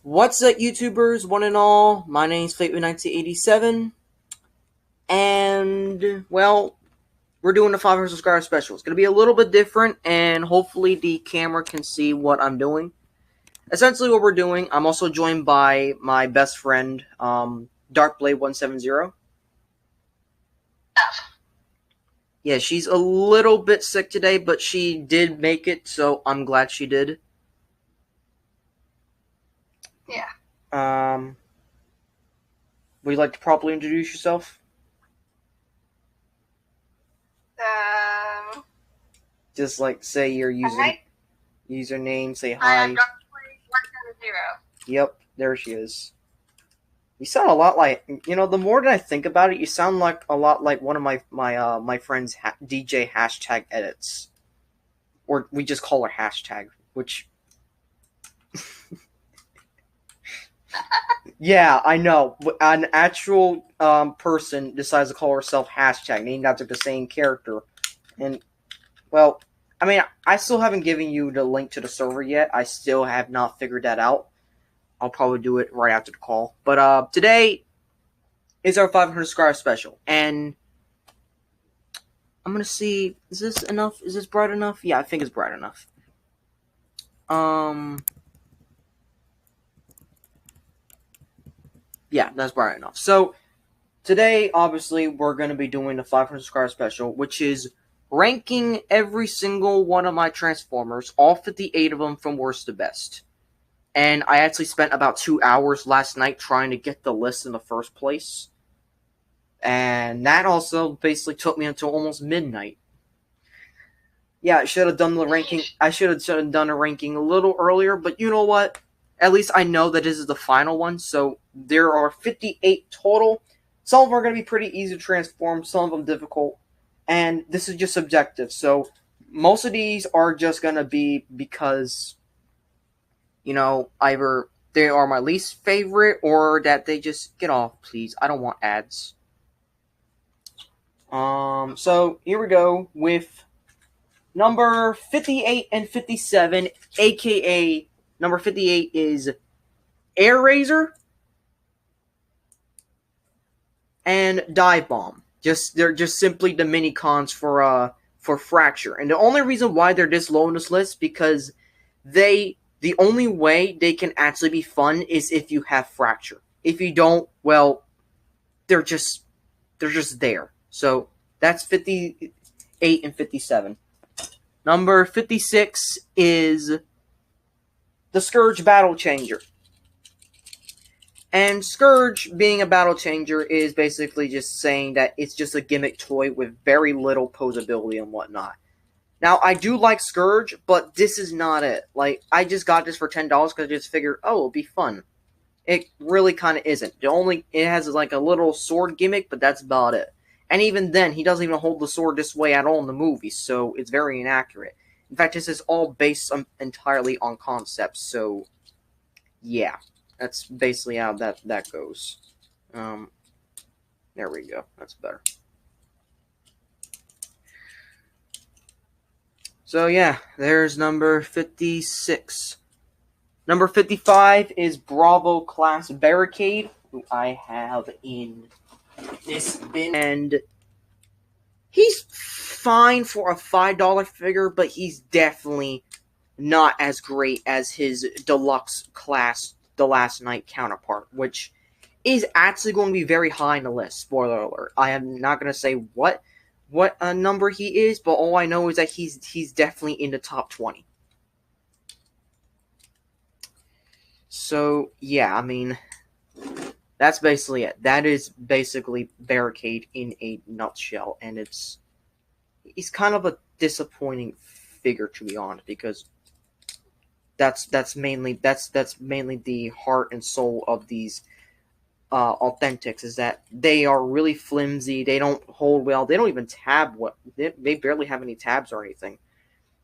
What's up, YouTubers, one and all? My name's Fleetwood1987, and, well, we're doing the 500 subscriber special. It's going to be a little bit different, and hopefully the camera can see what I'm doing. Essentially what we're doing, I'm also joined by my best friend, Darkblade170. Yeah, she's a little bit sick today, but she did make it, so I'm glad she did. Yeah. Would you like to properly introduce yourself? Just like say your username, say hi. I'm Darkblade170. Yep, there she is. You sound a lot like, the more that I think about it, you sound like a lot like one of my friend's DJ hashtag edits. Or we just call her hashtag, which yeah, I know. An actual person decides to call herself hashtag, named after the same character. And, well, I mean, I still haven't given you the link to the server yet. I still have not figured that out. I'll probably do it right after the call. But today is our 500 subscriber special. And I'm going to see, is this enough? Is this bright enough? Yeah, I think it's bright enough. Yeah, that's bright enough. So, today, obviously, we're going to be doing the 500 subscriber special, which is ranking every single one of my Transformers, all 58 of them, from worst to best. And I actually spent about 2 hours last night trying to get the list in the first place. And that also basically took me until almost midnight. Yeah, I should have done the ranking. I should have done a ranking a little earlier, but you know what? At least I know that this is the final one, so there are 58 total. Some of them are going to be pretty easy to transform, some of them difficult, and this is just subjective, so most of these are just going to be because, either they are my least favorite, or that they just get off, please. I don't want ads. So here we go with number 58 and 57, aka number 58 is Air Razor and Dive Bomb. They're just simply the mini cons for Fracture. And the only reason why they're this low on this list because the only way they can actually be fun is if you have Fracture. If you don't, well, they're just there. So that's 58 and 57. Number 56 is the Scourge Battle Changer. And Scourge being a battle changer is basically just saying that it's just a gimmick toy with very little posability and whatnot. Now, I do like Scourge, but this is not it. Like, I just got this for $10 because I just figured, oh, it'll be fun. It really kind of isn't. It has like a little sword gimmick, but that's about it. And even then, he doesn't even hold the sword this way at all in the movie, so it's very inaccurate. In fact, this is all based entirely on concepts, so yeah. That's basically how that goes. There we go. That's better. So yeah, there's number 56. Number 55 is Bravo Class Barricade, who I have in this bin. And he's fine for a $5 figure, but he's definitely not as great as his deluxe class The Last Night counterpart, which is actually going to be very high on the list. Spoiler alert. I am not going to say what number he is, but all I know is that he's definitely in the top 20. So, yeah, I mean, that's basically it. That is basically Barricade in a nutshell, and he's kind of a disappointing figure, to be honest, because that's mainly the heart and soul of these authentics, is that they are really flimsy. They don't hold well. They don't even tab. They barely have any tabs or anything.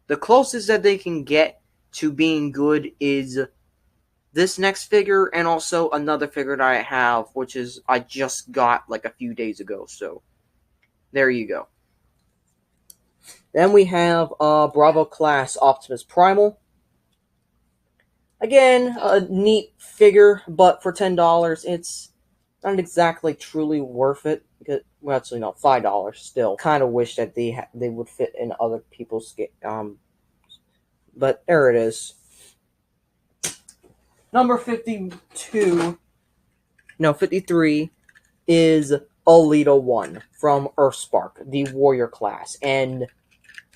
The closest that they can get to being good is this next figure, and also another figure that I have, which is I just got like a few days ago. So there you go. Then we have Bravo Class Optimus Primal. Again, a neat figure, but for $10, it's not exactly truly worth it. Because, well, actually, no, $5 still. Kind of wish that they would fit in other people's but there it is. Number 52, no, 53 is Alita 1 from Earthspark, the warrior class. And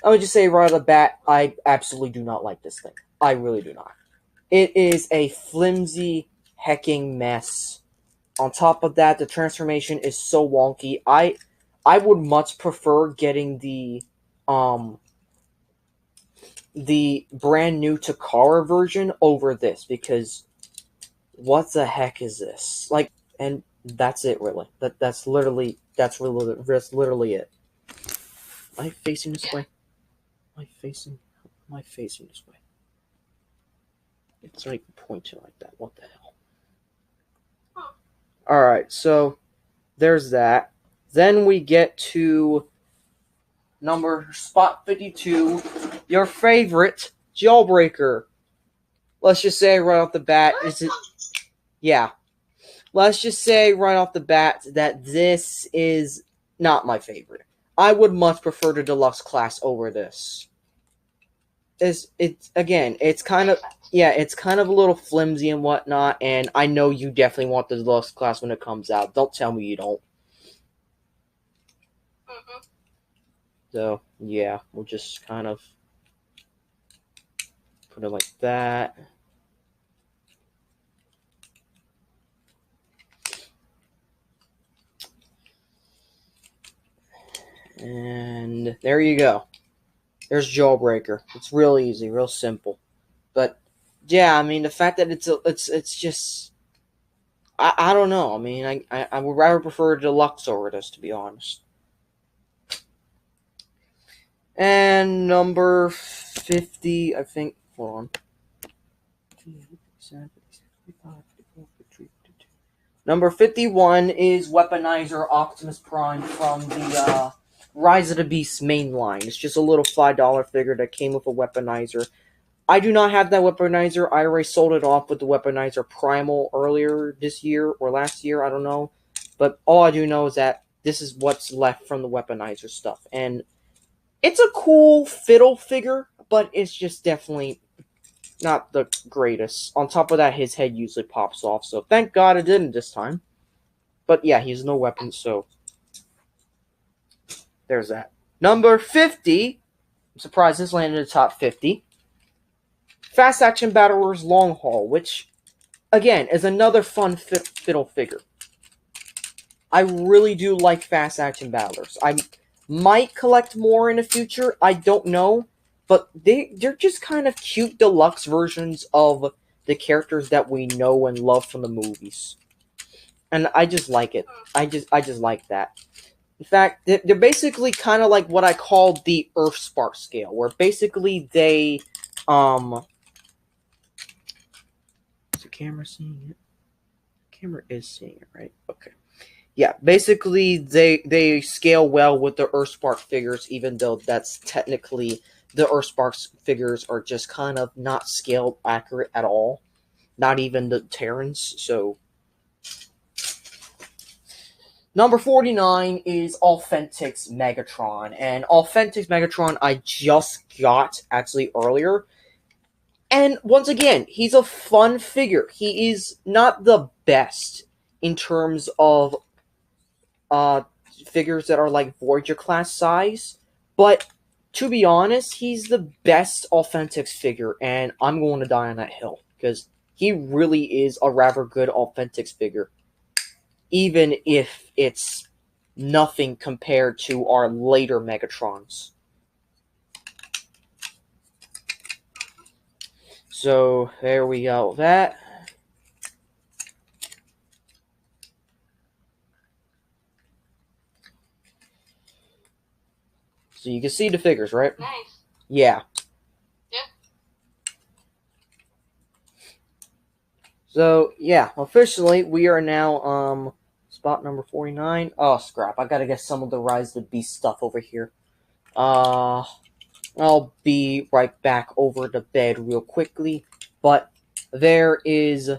I would just say right off the bat, I absolutely do not like this thing. I really do not. It is a flimsy, hecking mess. On top of that, the transformation is so wonky. I would much prefer getting the brand new Takara version over this, because what the heck is this? Like, and that's it, really. That's literally it. Am I facing this way? Am I facing this way? It's like pointing like that. What the hell? Alright, so there's that. Then we get to spot 52, your favorite Jawbreaker. Let's just say right off the bat, let's just say right off the bat that this is not my favorite. I would much prefer the deluxe class over this. It's kind of a little flimsy and whatnot, and I know you definitely want the deluxe class when it comes out. Don't tell me you don't. Mm-hmm. So, yeah, we'll just kind of put it like that. And there you go. There's Jawbreaker. It's real easy, real simple. But, yeah, I mean, the fact that it's just... I don't know. I mean, I would rather prefer Deluxe over this, to be honest. And number 50, I think... Hold on. Number 51 is Weaponizer Optimus Prime from the Rise of the Beast main line. It's just a little $5 figure that came with a Weaponizer. I do not have that Weaponizer. I already sold it off with the Weaponizer Primal earlier this year or last year. I don't know. But all I do know is that this is what's left from the Weaponizer stuff. And it's a cool fiddle figure, but it's just definitely not the greatest. On top of that, his head usually pops off, so thank God it didn't this time. But yeah, he has no weapon, so there's that. Number 50, I'm surprised this landed in the top 50. Fast Action Battlers Long Haul, which, again, is another fun fiddle figure. I really do like Fast Action Battlers. I might collect more in the future, I don't know. But they're just kind of cute deluxe versions of the characters that we know and love from the movies. And I just like it. I just like that. In fact, they're basically kind of like what I call the Earthspark scale, where basically they is the camera seeing it? The camera is seeing it, right? Okay. Yeah, basically they scale well with the Earthspark figures, even though that's technically the Earthspark figures are just kind of not scale accurate at all. Not even the Terrans, so... Number 49 is Authentics Megatron. And Authentics Megatron I just got, actually, earlier. And, once again, he's a fun figure. He is not the best in terms of figures that are like Voyager class size, but to be honest, he's the best Authentics figure, and I'm going to die on that hill, because he really is a rather good Authentics figure, even if it's nothing compared to our later Megatrons. So, there we go. That. So you can see the figures, right? Nice. Yeah. Yeah. So, yeah, officially, we are now, spot number 49. Oh, scrap. I gotta get some of the Rise of the Beast stuff over here. I'll be right back over the bed real quickly, but There is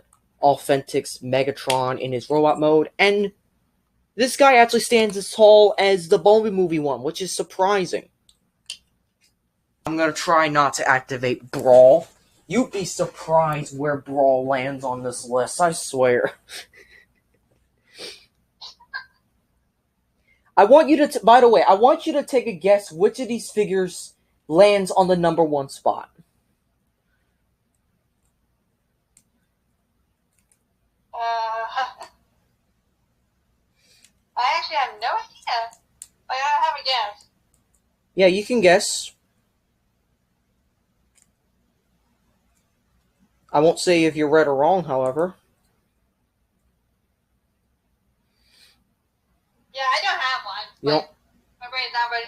Authentic's Megatron in his robot mode, and this guy actually stands as tall as the Bumblebee movie one, which is surprising. I'm gonna try not to activate Brawl. You'd be surprised where Brawl lands on this list, I swear. I want you to, by the way, I want you to take a guess which of these figures lands on the number 1 spot. I actually have no idea. I have a guess. Yeah, you can guess. I won't say if you're right or wrong, however. Yeah, I don't have one. Yep. My brain's not ready.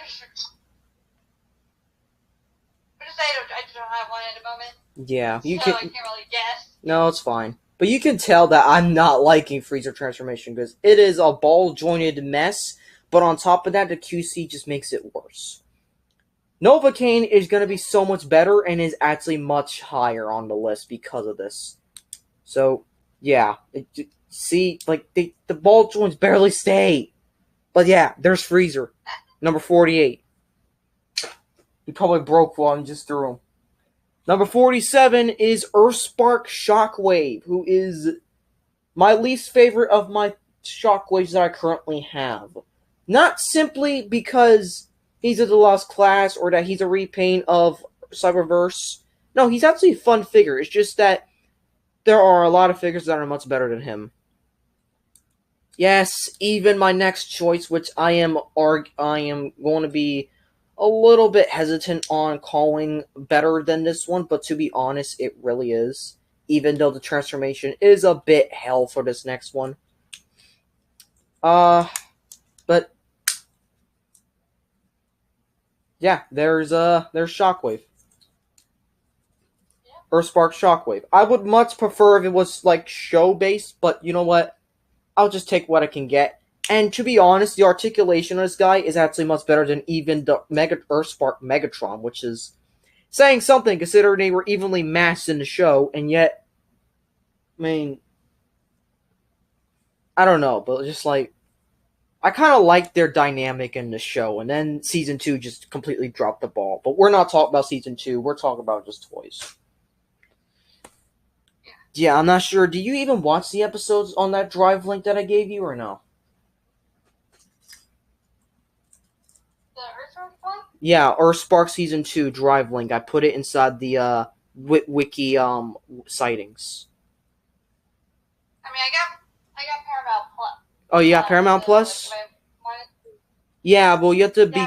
I just don't have one at the moment. Yeah, I can't really guess. No, it's fine. But you can tell that I'm not liking Freezer Transformation because it is a ball-jointed mess, but on top of that, the QC just makes it worse. Novocaine is going to be so much better and is actually much higher on the list because of this. So, yeah. See, like, the ball joints barely stay. But yeah, there's Freezer. Number 48. He probably broke one and just threw him. Number 47 is Earthspark Shockwave, who is my least favorite of my Shockwaves that I currently have. Not simply because he's a lost class or that he's a repaint of Cyberverse. No, he's actually a fun figure. It's just that there are a lot of figures that are much better than him. Yes, even my next choice, which I am going to be a little bit hesitant on calling better than this one, but to be honest, it really is. Even though the transformation is a bit hell for this next one. But yeah, there's Shockwave. Earthspark Shockwave. I would much prefer if it was like show based, but you know what? I'll just take what I can get. And to be honest, the articulation of this guy is actually much better than even the Earthspark Megatron, which is saying something considering they were evenly matched in the show, and yet, I mean, I don't know, but just like, I kind of like their dynamic in the show, and then Season 2 just completely dropped the ball. But we're not talking about Season 2, we're talking about just toys. Yeah, I'm not sure. Do you even watch the episodes on that drive link that I gave you, or no? The Earthspark one? Yeah, Earthspark Season 2 drive link. I put it inside the wiki sightings. I mean, I got Paramount Plus. Oh, you got Paramount Plus? Yeah, well, you have to be.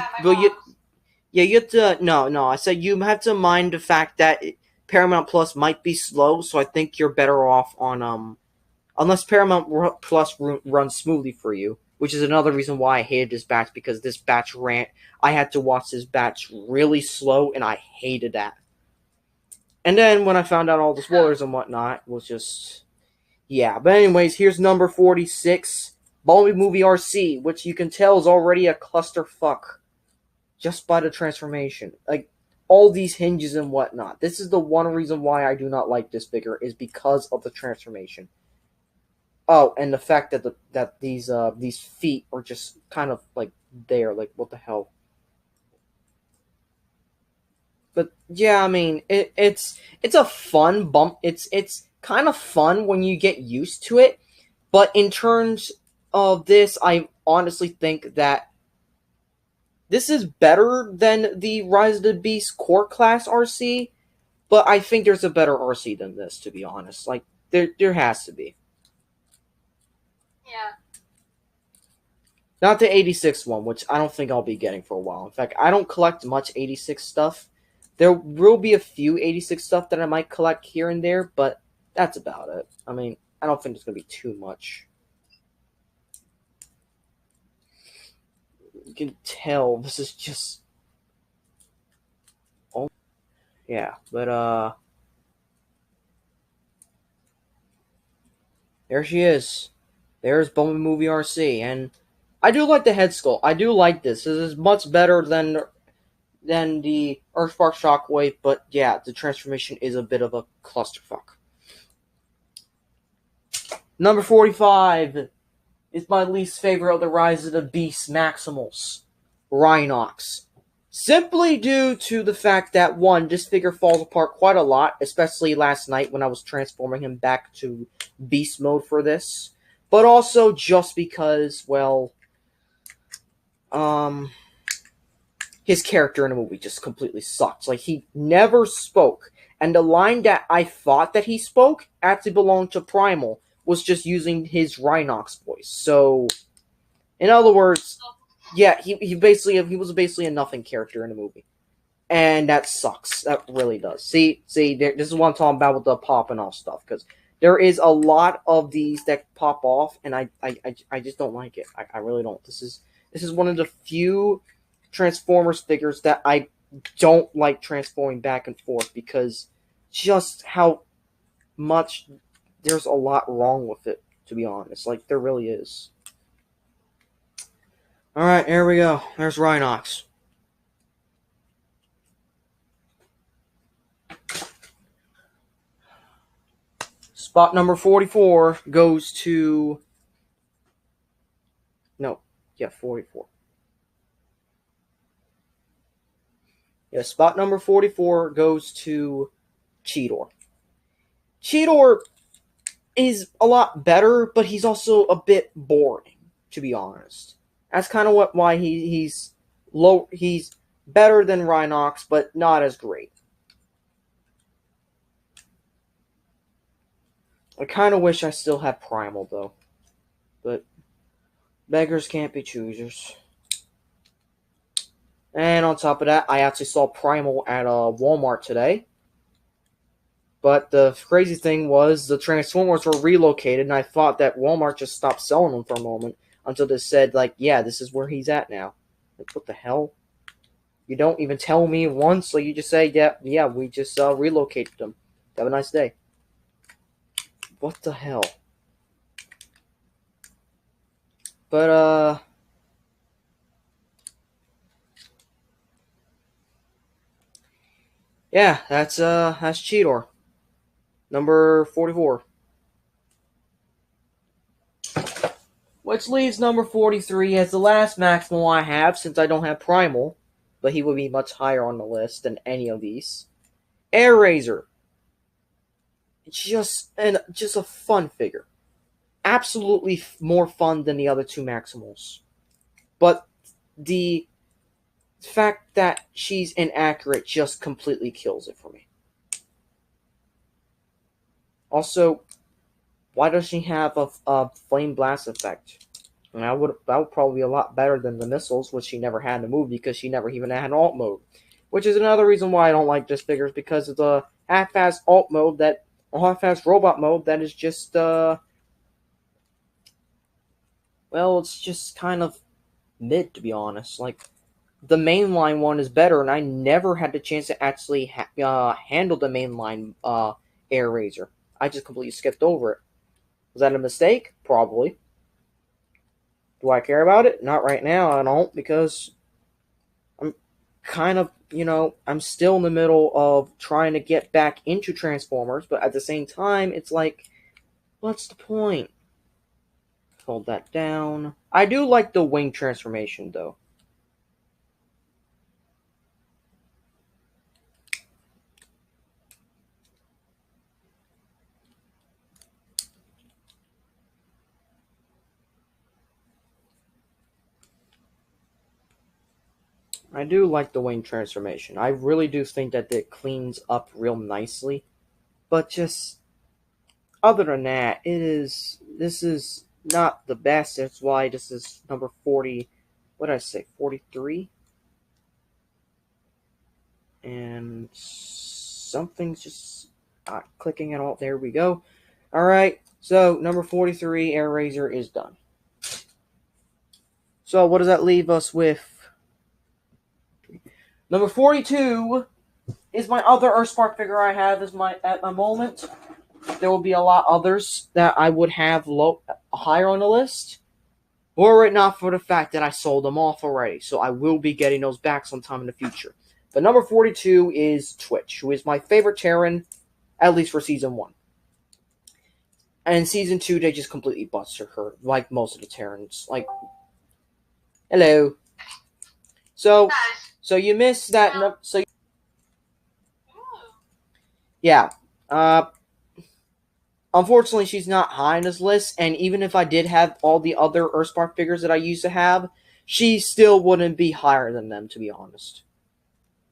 Yeah, you have to. No. I said you have to mind the fact that Paramount Plus might be slow, so I think you're better off on unless Paramount Plus runs smoothly for you, which is another reason why I hated this batch, because this batch ran. I had to watch this batch really slow, and I hated that. And then when I found out all the spoilers and whatnot, it was just yeah. But anyways, here's number 46, Bumblebee Movie RC, which you can tell is already a clusterfuck just by the transformation. Like, all these hinges and whatnot. This is the one reason why I do not like this figure, is because of the transformation. Oh, and the fact that these feet are just kind of like there, like what the hell. But yeah, I mean, it's a fun bump. It's kind of fun when you get used to it. But in terms of this, I honestly think that this is better than the Rise of the Beast Core Class RC, but I think there's a better RC than this, to be honest. Like, there has to be. Yeah. Not the 86 one, which I don't think I'll be getting for a while. In fact, I don't collect much 86 stuff. There will be a few 86 stuff that I might collect here and there, but that's about it. I mean, I don't think there's going to be too much. You can tell this is just... Oh, yeah, but, there she is. There's Bumblebee Movie RC, and I do like the head sculpt. I do like this. This is much better than the Earthspark Shockwave, but yeah, the transformation is a bit of a clusterfuck. Number 45 is my least favorite of the Rise of the Beast Maximals, Rhinox. Simply due to the fact that, one, this figure falls apart quite a lot, especially last night when I was transforming him back to Beast mode for this. But also just because, well, his character in the movie just completely sucks. Like, he never spoke. And the line that I thought that he spoke actually belonged to Primal, was just using his Rhinox voice. So, in other words, yeah, he was basically a nothing character in the movie. And that sucks. That really does. See, this is what I'm talking about with the popping off stuff, because there is a lot of these that pop off, and I just don't like it. I really don't. This is one of the few Transformers figures that I don't like transforming back and forth, because just how much there's a lot wrong with it, to be honest. Like, there really is. Alright, here we go. There's Rhinox. Spot number 44 goes to... No. Yeah, 44. Yeah, spot number 44 goes to Cheetor. Cheetor is a lot better, but he's also a bit boring, to be honest. That's kind of why he's low. He's better than Rhinox, but not as great. I kind of wish I still had Primal, though. But beggars can't be choosers. And on top of that, I actually saw Primal at Walmart today. But the crazy thing was, the Transformers were relocated, and I thought that Walmart just stopped selling them for a moment, until they said, like, yeah, this is where he's at now. Like, what the hell? You don't even tell me once, so you just say, yeah, we just relocated them. Have a nice day. What the hell? But, yeah, that's Cheetor. Number 44. Which leaves number 43 as the last Maximal I have, since I don't have Primal, but he would be much higher on the list than any of these. Airazor. Just a fun figure. Absolutely more fun than the other two Maximals. But the fact that she's inaccurate just completely kills it for me. Also, why does she have a flame blast effect? And that would probably be a lot better than the missiles, which she never had in the movie, because she never even had an alt mode. Which is another reason why I don't like this figure, is because of the half-assed alt mode, half-assed robot mode that is just, well, it's just kind of mid, to be honest. Like, the mainline one is better, and I never had the chance to actually handle the mainline Airazor. I just completely skipped over it. Was that a mistake? Probably. Do I care about it? Not right now, I don't, because I'm kind of, I'm still in the middle of trying to get back into Transformers, but at the same time, it's like, what's the point? Hold that down. I do like the wing transformation, though. I do like the wing transformation. I really do think that it cleans up real nicely. But just, other than that, this is not the best. That's why this is number 40. What did I say? 43? And something's just not clicking at all. There we go. Alright, so number 43, Airazor, is done. So what does that leave us with? Number 42 is my other Earthspark figure I have at my moment. There will be a lot others that I would have higher on the list. Were it not for the fact that I sold them off already. So I will be getting those back sometime in the future. But number 42 is Twitch, who is my favorite Terran, at least for Season 1. And in Season 2, they just completely busted her, like most of the Terrans. Like, hello. So you missed that. Yeah. Unfortunately, she's not high on this list, and even if I did have all the other Earthspark figures that I used to have, she still wouldn't be higher than them, to be honest.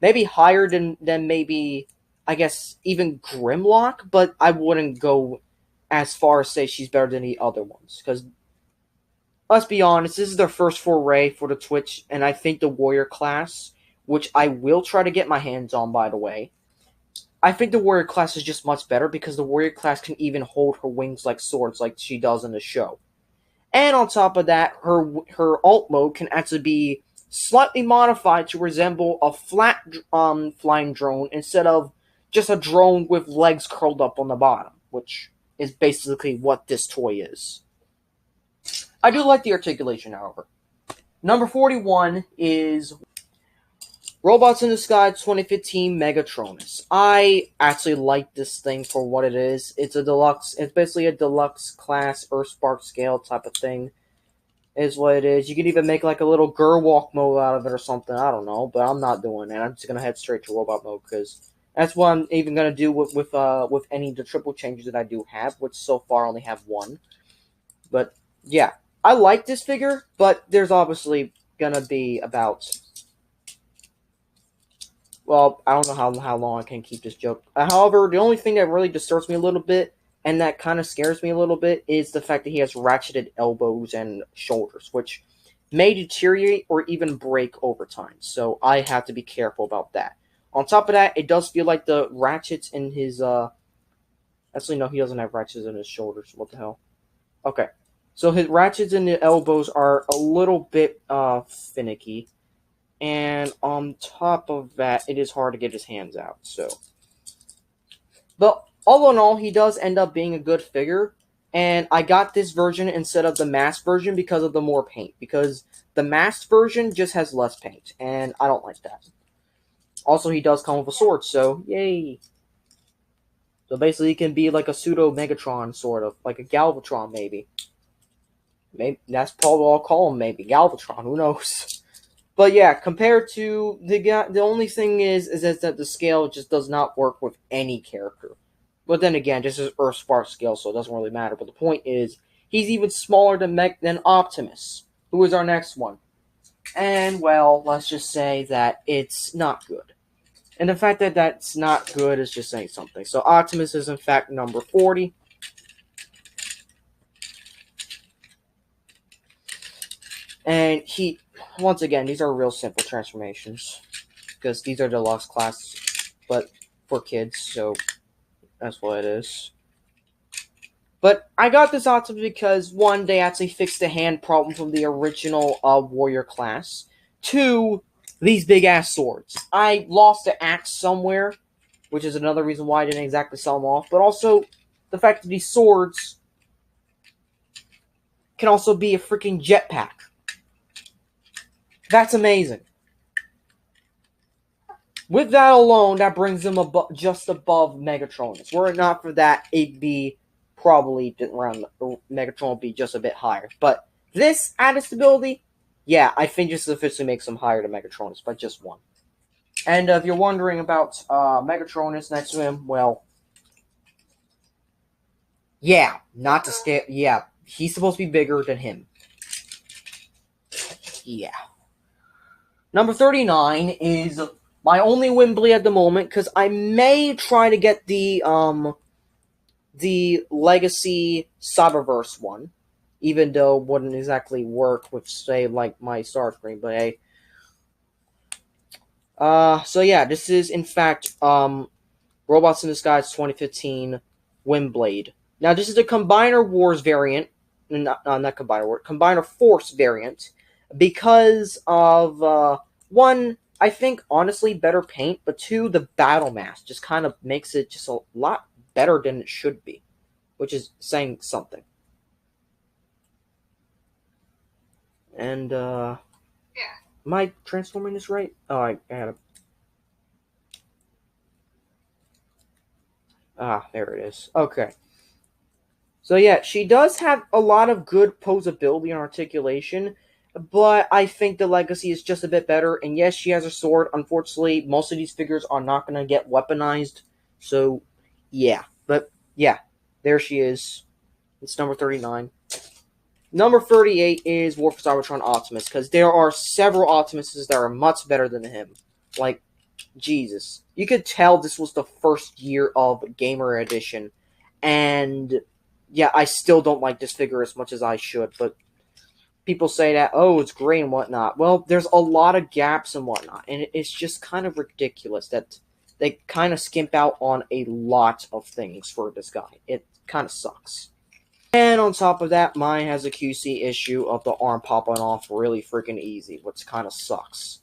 Maybe higher than maybe, I guess, even Grimlock, but I wouldn't go as far as say she's better than the other ones, because let's be honest, this is their first foray for the Twitch, and I think the Warrior class, which I will try to get my hands on, by the way, I think the Warrior class is just much better because the Warrior class can even hold her wings like swords like she does in the show. And on top of that, her alt mode can actually be slightly modified to resemble a flat flying drone instead of just a drone with legs curled up on the bottom, which is basically what this toy is. I do like the articulation, however. Number 41 is Robots in the Sky 2015 Megatronus. I actually like this thing for what it is. It's a deluxe. It's basically a deluxe class Earthspark scale type of thing. Is what it is. You could even make like a little Gerwalk mode out of it or something. I don't know, but I'm not doing that. I'm just gonna head straight to robot mode because that's what I'm even gonna do with any of the triple changes that I do have, which so far I only have one. But yeah, I like this figure, but there's obviously gonna be about. Well, I don't know how long I can keep this joke. However, the only thing that really disturbs me a little bit, and that kind of scares me a little bit, is the fact that he has ratcheted elbows and shoulders, which may deteriorate or even break over time. So I have to be careful about that. On top of that, it does feel like the ratchets in his... Actually, no, he doesn't have ratchets in his shoulders. What the hell? Okay. So his ratchets in the elbows are a little bit finicky. And on top of that, it is hard to get his hands out. So, but all in all, he does end up being a good figure. And I got this version instead of the masked version because of the more paint. Because the masked version just has less paint, and I don't like that. Also, he does come with a sword, so yay! So basically, he can be like a pseudo Megatron, sort of, like a Galvatron, maybe. Maybe that's probably what I'll call him. Maybe Galvatron. Who knows? But yeah, compared to the only thing is that the scale just does not work with any character. But then again, this is Earthspark scale, so it doesn't really matter. But the point is, he's even smaller than Optimus, who is our next one. And well, let's just say that it's not good. And the fact that that's not good is just saying something. So Optimus is in fact number 40. And he, once again, these are real simple transformations. Because these are deluxe class, but for kids, so that's what it is. But I got this Optimus because, one, they actually fixed the hand problem from the original Warrior class. Two, these big-ass swords. I lost the axe somewhere, which is another reason why I didn't exactly sell them off. But also, the fact that these swords can also be a freaking jetpack. That's amazing. With that alone, that brings them just above Megatronus. Were it not for that, it'd be probably around Megatron would be just a bit higher. But this added stability, yeah, I think this officially makes them higher than Megatronus by just one. And if you're wondering about Megatronus next to him, well, yeah, not to scale. Yeah, he's supposed to be bigger than him. Yeah. Number 39 is my only Wembley at the moment, because I may try to get the Legacy Cyberverse one, even though it wouldn't exactly work with, say, like my Starscream, but hey. So yeah, this is, in fact, Robots in the Sky 2015 Windblade. Now, this is the Combiner Wars variant, not Combiner Wars, Combiner Force variant, because of, one, I think, honestly, better paint, but two, the battle mask just kind of makes it just a lot better than it should be, which is saying something. And, Yeah. am I transforming this right? Oh, I had a... Ah, there it is. Okay. So yeah, she does have a lot of good posability and articulation, but I think the legacy is just a bit better. And yes, she has a sword. Unfortunately, most of these figures are not going to get weaponized. So yeah, but yeah, there she is. It's number 39. Number 38 is War for Cybertron Optimus, because there are several Optimuses that are much better than him. Like, Jesus. You could tell this was the first year of Gamer Edition, and yeah, I still don't like this figure as much as I should, but people say that, oh, it's great and whatnot. Well, there's a lot of gaps and whatnot, and it's just kind of ridiculous that they kind of skimp out on a lot of things for this guy. It kind of sucks. And on top of that, mine has a QC issue of the arm popping off really freaking easy, which kind of sucks.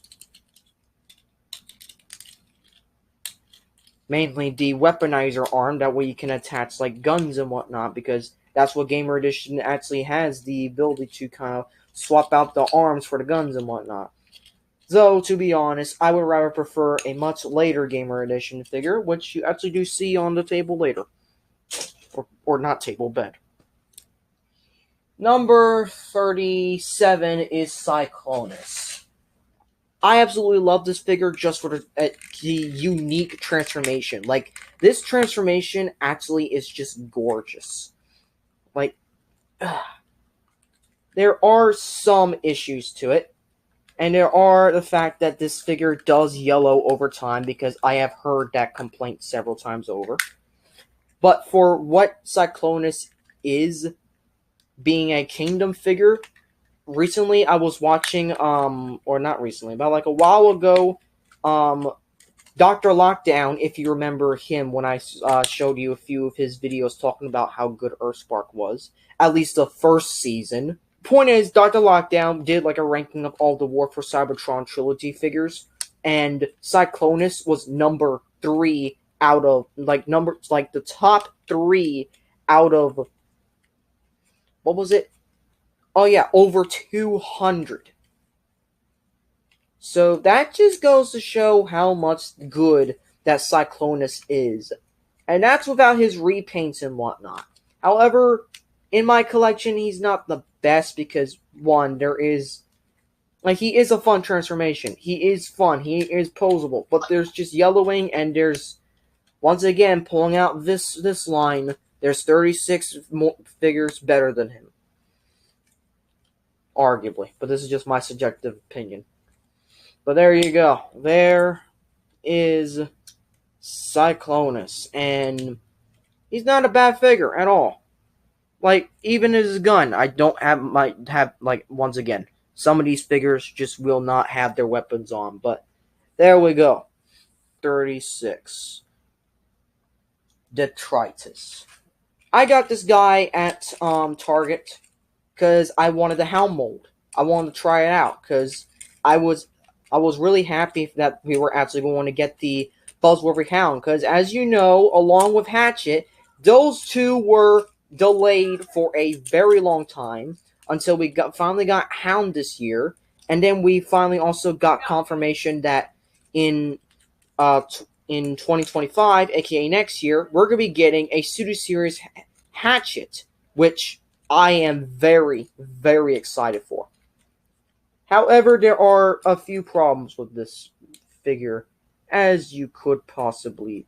Mainly the weaponizer arm, that way you can attach like guns and whatnot, because that's what Gamer Edition actually has, the ability to kind of swap out the arms for the guns and whatnot. Though, to be honest, I would rather prefer a much later Gamer Edition figure, which you actually do see on the table later. Or not table, bed. Number 37 is Cyclonus. I absolutely love this figure just for the unique transformation. Like, this transformation actually is just gorgeous. Like, there are some issues to it. And there are the fact that this figure does yellow over time, because I have heard that complaint several times over. But for what Cyclonus is, being a Kingdom figure, recently I was watching, or not recently, but like a while ago, Dr. Lockdown, if you remember him when I showed you a few of his videos talking about how good Earthspark was, at least the first season. Point is, Dr. Lockdown did like a ranking of all the War for Cybertron trilogy figures, and Cyclonus was number 3 out of, the top 3 out of, what was it? Oh yeah, over 200. So that just goes to show how much good that Cyclonus is. And that's without his repaints and whatnot. However, in my collection, he's not the best because, one, he is a fun transformation. He is fun. He is posable. But there's just yellowing, and there's, once again, pulling out this line, there's 36 more figures better than him. Arguably. But this is just my subjective opinion. But there you go. There is Cyclonus. And he's not a bad figure at all. Like, even his gun, I don't have, once again, some of these figures just will not have their weapons on. But there we go. 36. Detritus. I got this guy at Target because I wanted the Helm mold. I wanted to try it out because I was really happy that we were actually going to get the Buzzworthy Hound, because as you know, along with Hatchet, those two were delayed for a very long time until we finally got Hound this year, and then we finally also got confirmation that in 2025, aka next year, we're going to be getting a Pseudo Series Hatchet, which I am very, very excited for. However, there are a few problems with this figure, as you could possibly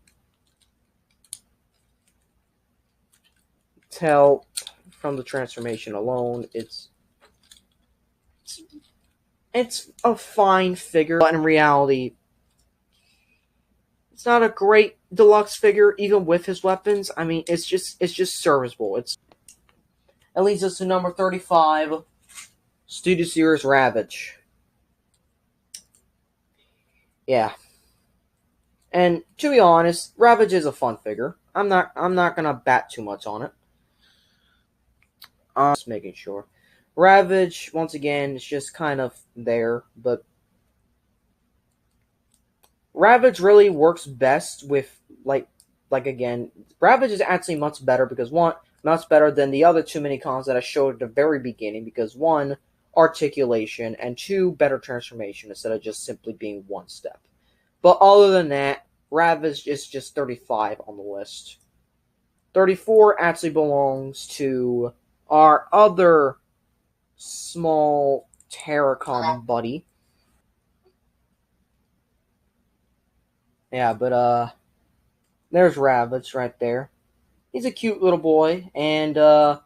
tell from the transformation alone. It's a fine figure, but in reality, it's not a great deluxe figure, even with his weapons. I mean, it's just serviceable. It leads us to number 35, Studio Series Ravage. Yeah. And to be honest, Ravage is a fun figure. I'm not gonna bat too much on it. Just making sure. Ravage, once again, is just kind of there, but Ravage really works best with, again, Ravage is actually much better because, one, much better than the other two minicons that I showed at the very beginning, because, one, articulation, and two, better transformation instead of just simply being one step. But other than that, Ravage is just 35 on the list. 34 actually belongs to our other small Terracom buddy. Yeah, but there's Ravage right there. He's a cute little boy, and the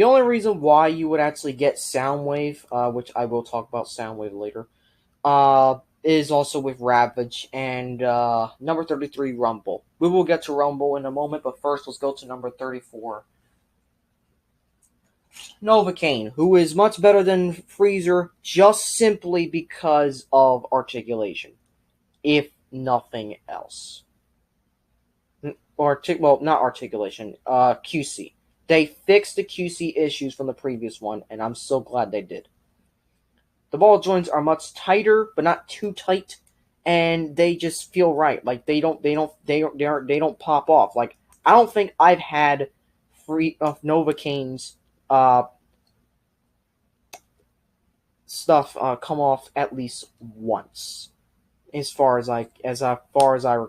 only reason why you would actually get Soundwave, which I will talk about Soundwave later, is also with Ravage and number 33, Rumble. We will get to Rumble in a moment, but first let's go to number 34. Novocaine, who is much better than Freezer just simply because of articulation, if nothing else. Well, not articulation, QC. They fixed the QC issues from the previous one, and I'm so glad they did. The ball joints are much tighter, but not too tight, and they just feel right. Like they don't pop off. Like I don't think I've had Novocaine's stuff come off at least once, as far as I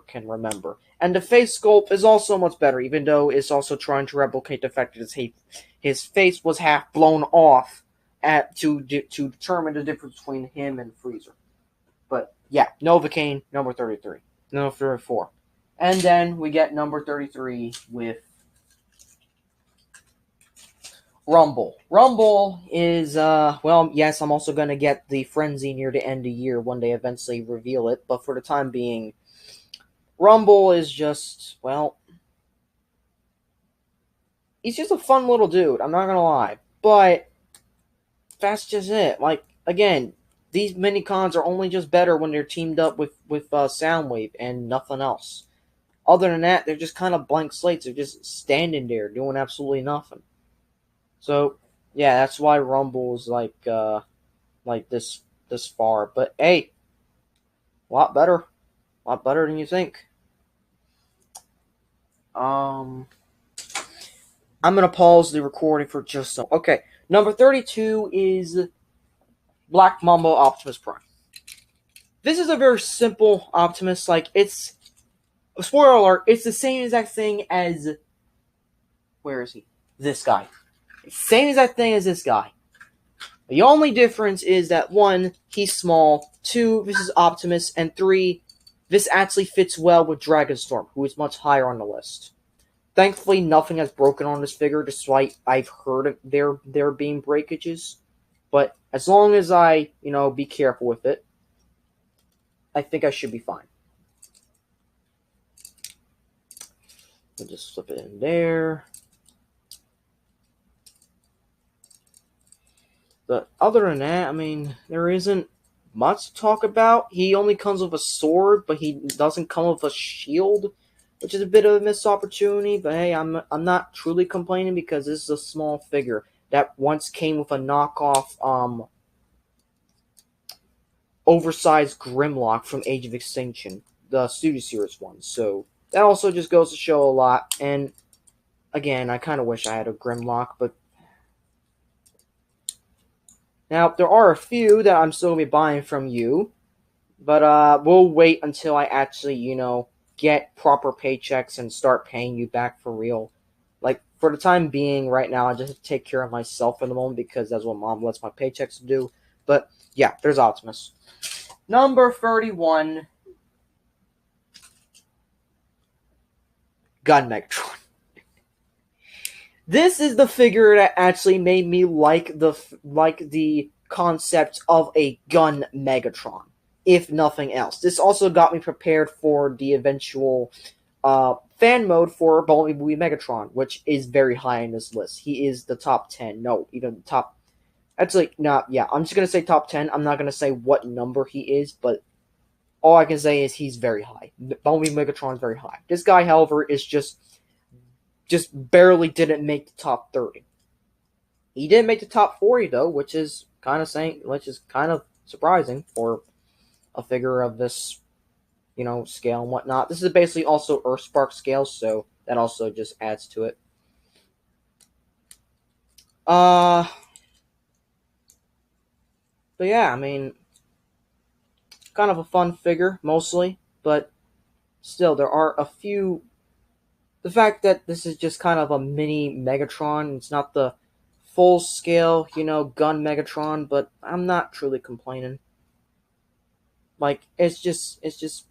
can remember. And the face sculpt is also much better, even though it's also trying to replicate the fact that his face was half blown off to determine the difference between him and Freezer. But yeah, Novocaine, number 33. Number 34. And then we get number 33 with Rumble. Rumble is, well, yes, I'm also going to get the Frenzy near the end of the year when they eventually reveal it, but for the time being, Rumble is just, well, he's just a fun little dude, I'm not going to lie. But that's just it. Like, again, these mini-cons are only just better when they're teamed up with Soundwave and nothing else. Other than that, they're just kind of blank slates. They're just standing there doing absolutely nothing. So, yeah, that's why Rumble's like this far. But hey, a lot better than you think. I'm gonna pause the recording for just so. Okay, number 32 is Black Mamba Optimus Prime. This is a very simple Optimus. Like it's spoiler alert. It's the same exact thing as where is he? This guy. Same exact thing as this guy. The only difference is that 1, he's small, 2, this is Optimus, and 3, this actually fits well with Dragonstorm, who is much higher on the list. Thankfully, nothing has broken on this figure, despite I've heard of there being breakages. But as long as I, be careful with it, I think I should be fine. I'll just slip it in there. But other than that, I mean, there isn't much to talk about. He only comes with a sword, but he doesn't come with a shield, which is a bit of a missed opportunity. But hey, I'm not truly complaining because this is a small figure that once came with a knockoff, oversized Grimlock from Age of Extinction, the Studio Series one. So that also just goes to show a lot. And again, I kind of wish I had a Grimlock, but now, there are a few that I'm still going to be buying from you, but we'll wait until I actually, get proper paychecks and start paying you back for real. Like, for the time being, right now, I just take care of myself for the moment because that's what Mom lets my paychecks do. But, yeah, there's Optimus. Number 31, Gun Megatron. This is the figure that actually made me like the concept of a gun Megatron, if nothing else. This also got me prepared for the eventual fan mode for Bumblebee Megatron, which is very high in this list. He is the top 10. No, even top. Actually, no, yeah, I'm just going to say top 10. I'm not going to say what number he is, but all I can say is he's very high. Bumblebee Megatron is very high. This guy, however, is just barely didn't make the top 30. He did make the top 40 though, which is kind of surprising for a figure of this, scale and whatnot. This is basically also Earthspark scale, so that also just adds to it. But yeah, I mean, kind of a fun figure mostly, but still there are a few the fact that this is just kind of a mini Megatron, it's not the full scale, gun Megatron, but I'm not truly complaining. Like, it's just, it's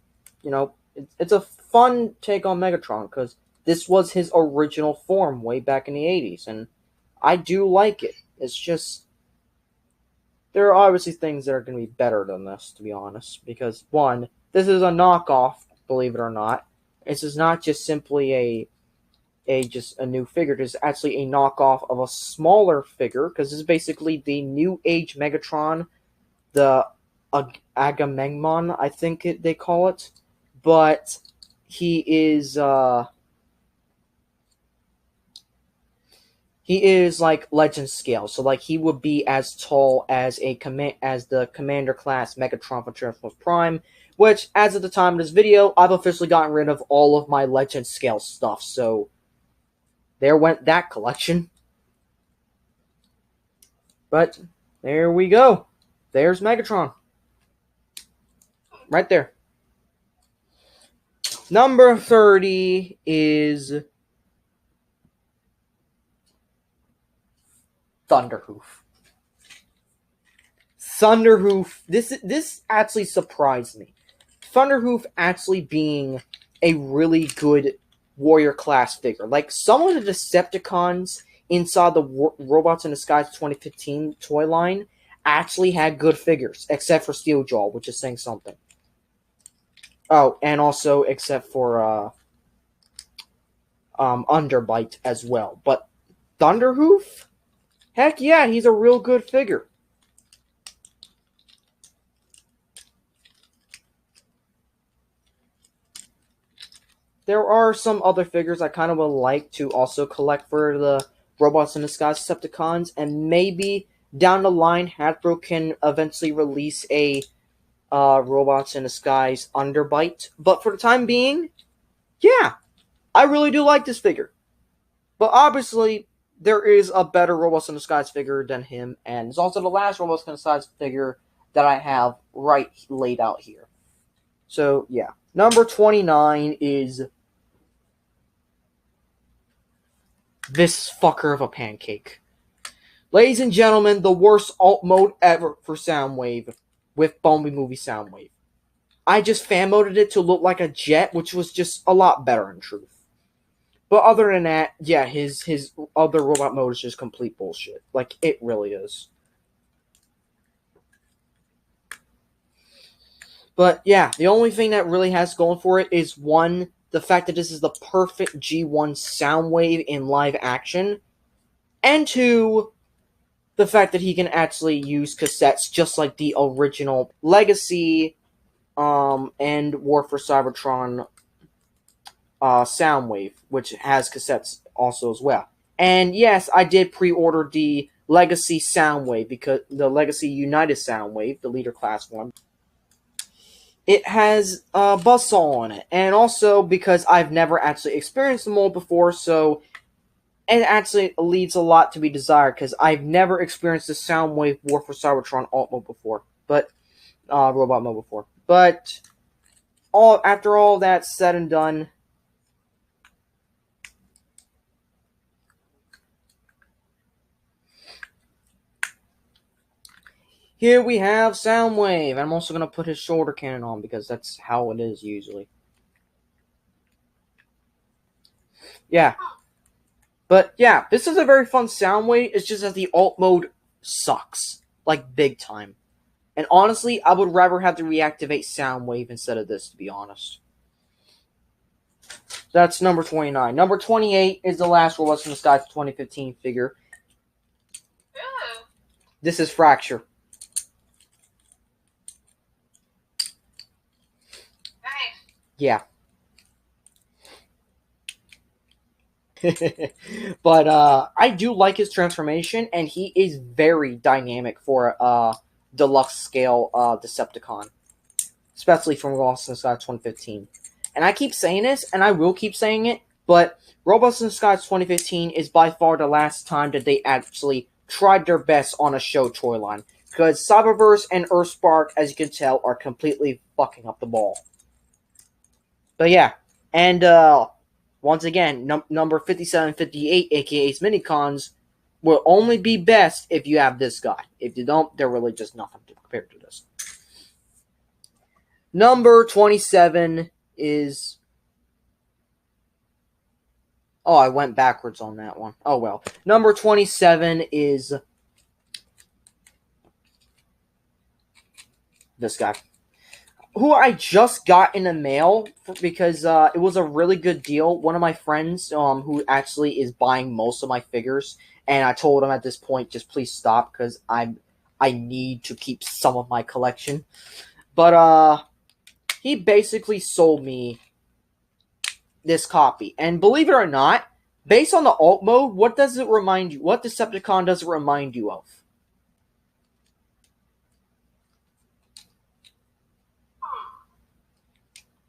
a fun take on Megatron, because this was his original form way back in the 80s, and I do like it. It's just, there are obviously things that are going to be better than this, to be honest, because, one, this is a knockoff, believe it or not. This is not just simply just a new figure. It is actually a knockoff of a smaller figure, because this is basically the New Age Megatron, the Agamemnon, I think they call it, but he is like legend scale, so like he would be as tall as the Commander class Megatron from Transformers Prime, which, as of the time of this video, I've officially gotten rid of all of my legend scale stuff, so there went that collection. But there we go. There's Megatron. Right there. Number 30 is Thunderhoof. Thunderhoof. This actually surprised me. Thunderhoof actually being a really good warrior class figure. Like, some of the Decepticons inside the Robots in Disguise 2015 toy line actually had good figures, except for Steeljaw, which is saying something. Oh, and also except for Underbite as well. But Thunderhoof? Heck yeah, he's a real good figure. There are some other figures I kind of would like to also collect for the Robots in Disguise Decepticons, and maybe down the line Hasbro can eventually release a Robots in Disguise Underbite. But for the time being, yeah, I really do like this figure. But obviously, there is a better Robots in Disguise figure than him, and it's also the last Robots in Disguise figure that I have right laid out here. So, yeah. Number 29 is this fucker of a pancake. Ladies and gentlemen, the worst alt mode ever for Soundwave with Bumblebee Movie Soundwave. I just fan moded it to look like a jet, which was just a lot better in truth. But other than that, yeah, his other robot mode is just complete bullshit. Like, it really is. But yeah, the only thing that really has going for it is, one, the fact that this is the perfect G1 Soundwave in live action, and two, the fact that he can actually use cassettes just like the original Legacy and War for Cybertron Soundwave, which has cassettes also as well. And yes, I did pre-order the Legacy Soundwave, because the Legacy United Soundwave, the leader class one. It has a buzzsaw on it, and also because I've never actually experienced the mold before, so it actually leaves a lot to be desired, because I've never experienced the Soundwave War for Cybertron alt mode before, but robot mode before. But after all that's said and done, here we have Soundwave. I'm also going to put his shoulder cannon on, because that's how it is usually. Yeah. But yeah, this is a very fun Soundwave. It's just that the alt mode sucks. Like, big time. And honestly, I would rather have to reactivate Soundwave instead of this, to be honest. That's number 29. Number 28 is the last Robots in Disguise 2015 figure. Ooh. This is Fracture. Nice. Yeah. But I do like his transformation, and he is very dynamic for deluxe scale Decepticon, especially from Robots in Disguise 2015. And I keep saying this, and I will keep saying it, but Robots in Disguise 2015 is by far the last time that they actually tried their best on a show toy line, because Cyberverse and Earthspark, as you can tell, are completely fucking up the ball. But yeah, and once again, number 5758, aka Ace Minicons, will only be best if you have this guy. If you don't, they're really just nothing compared to this. Number 27 is... Oh, I went backwards on that one. Oh, well. Number 27 is... this guy. Who I just got in the mail because it was a really good deal. One of my friends who actually is buying most of my figures, and I told him at this point, just please stop because I need to keep some of my collection. But he basically sold me this copy, and believe it or not, based on the alt mode, what does it remind you? What Decepticon does it remind you of?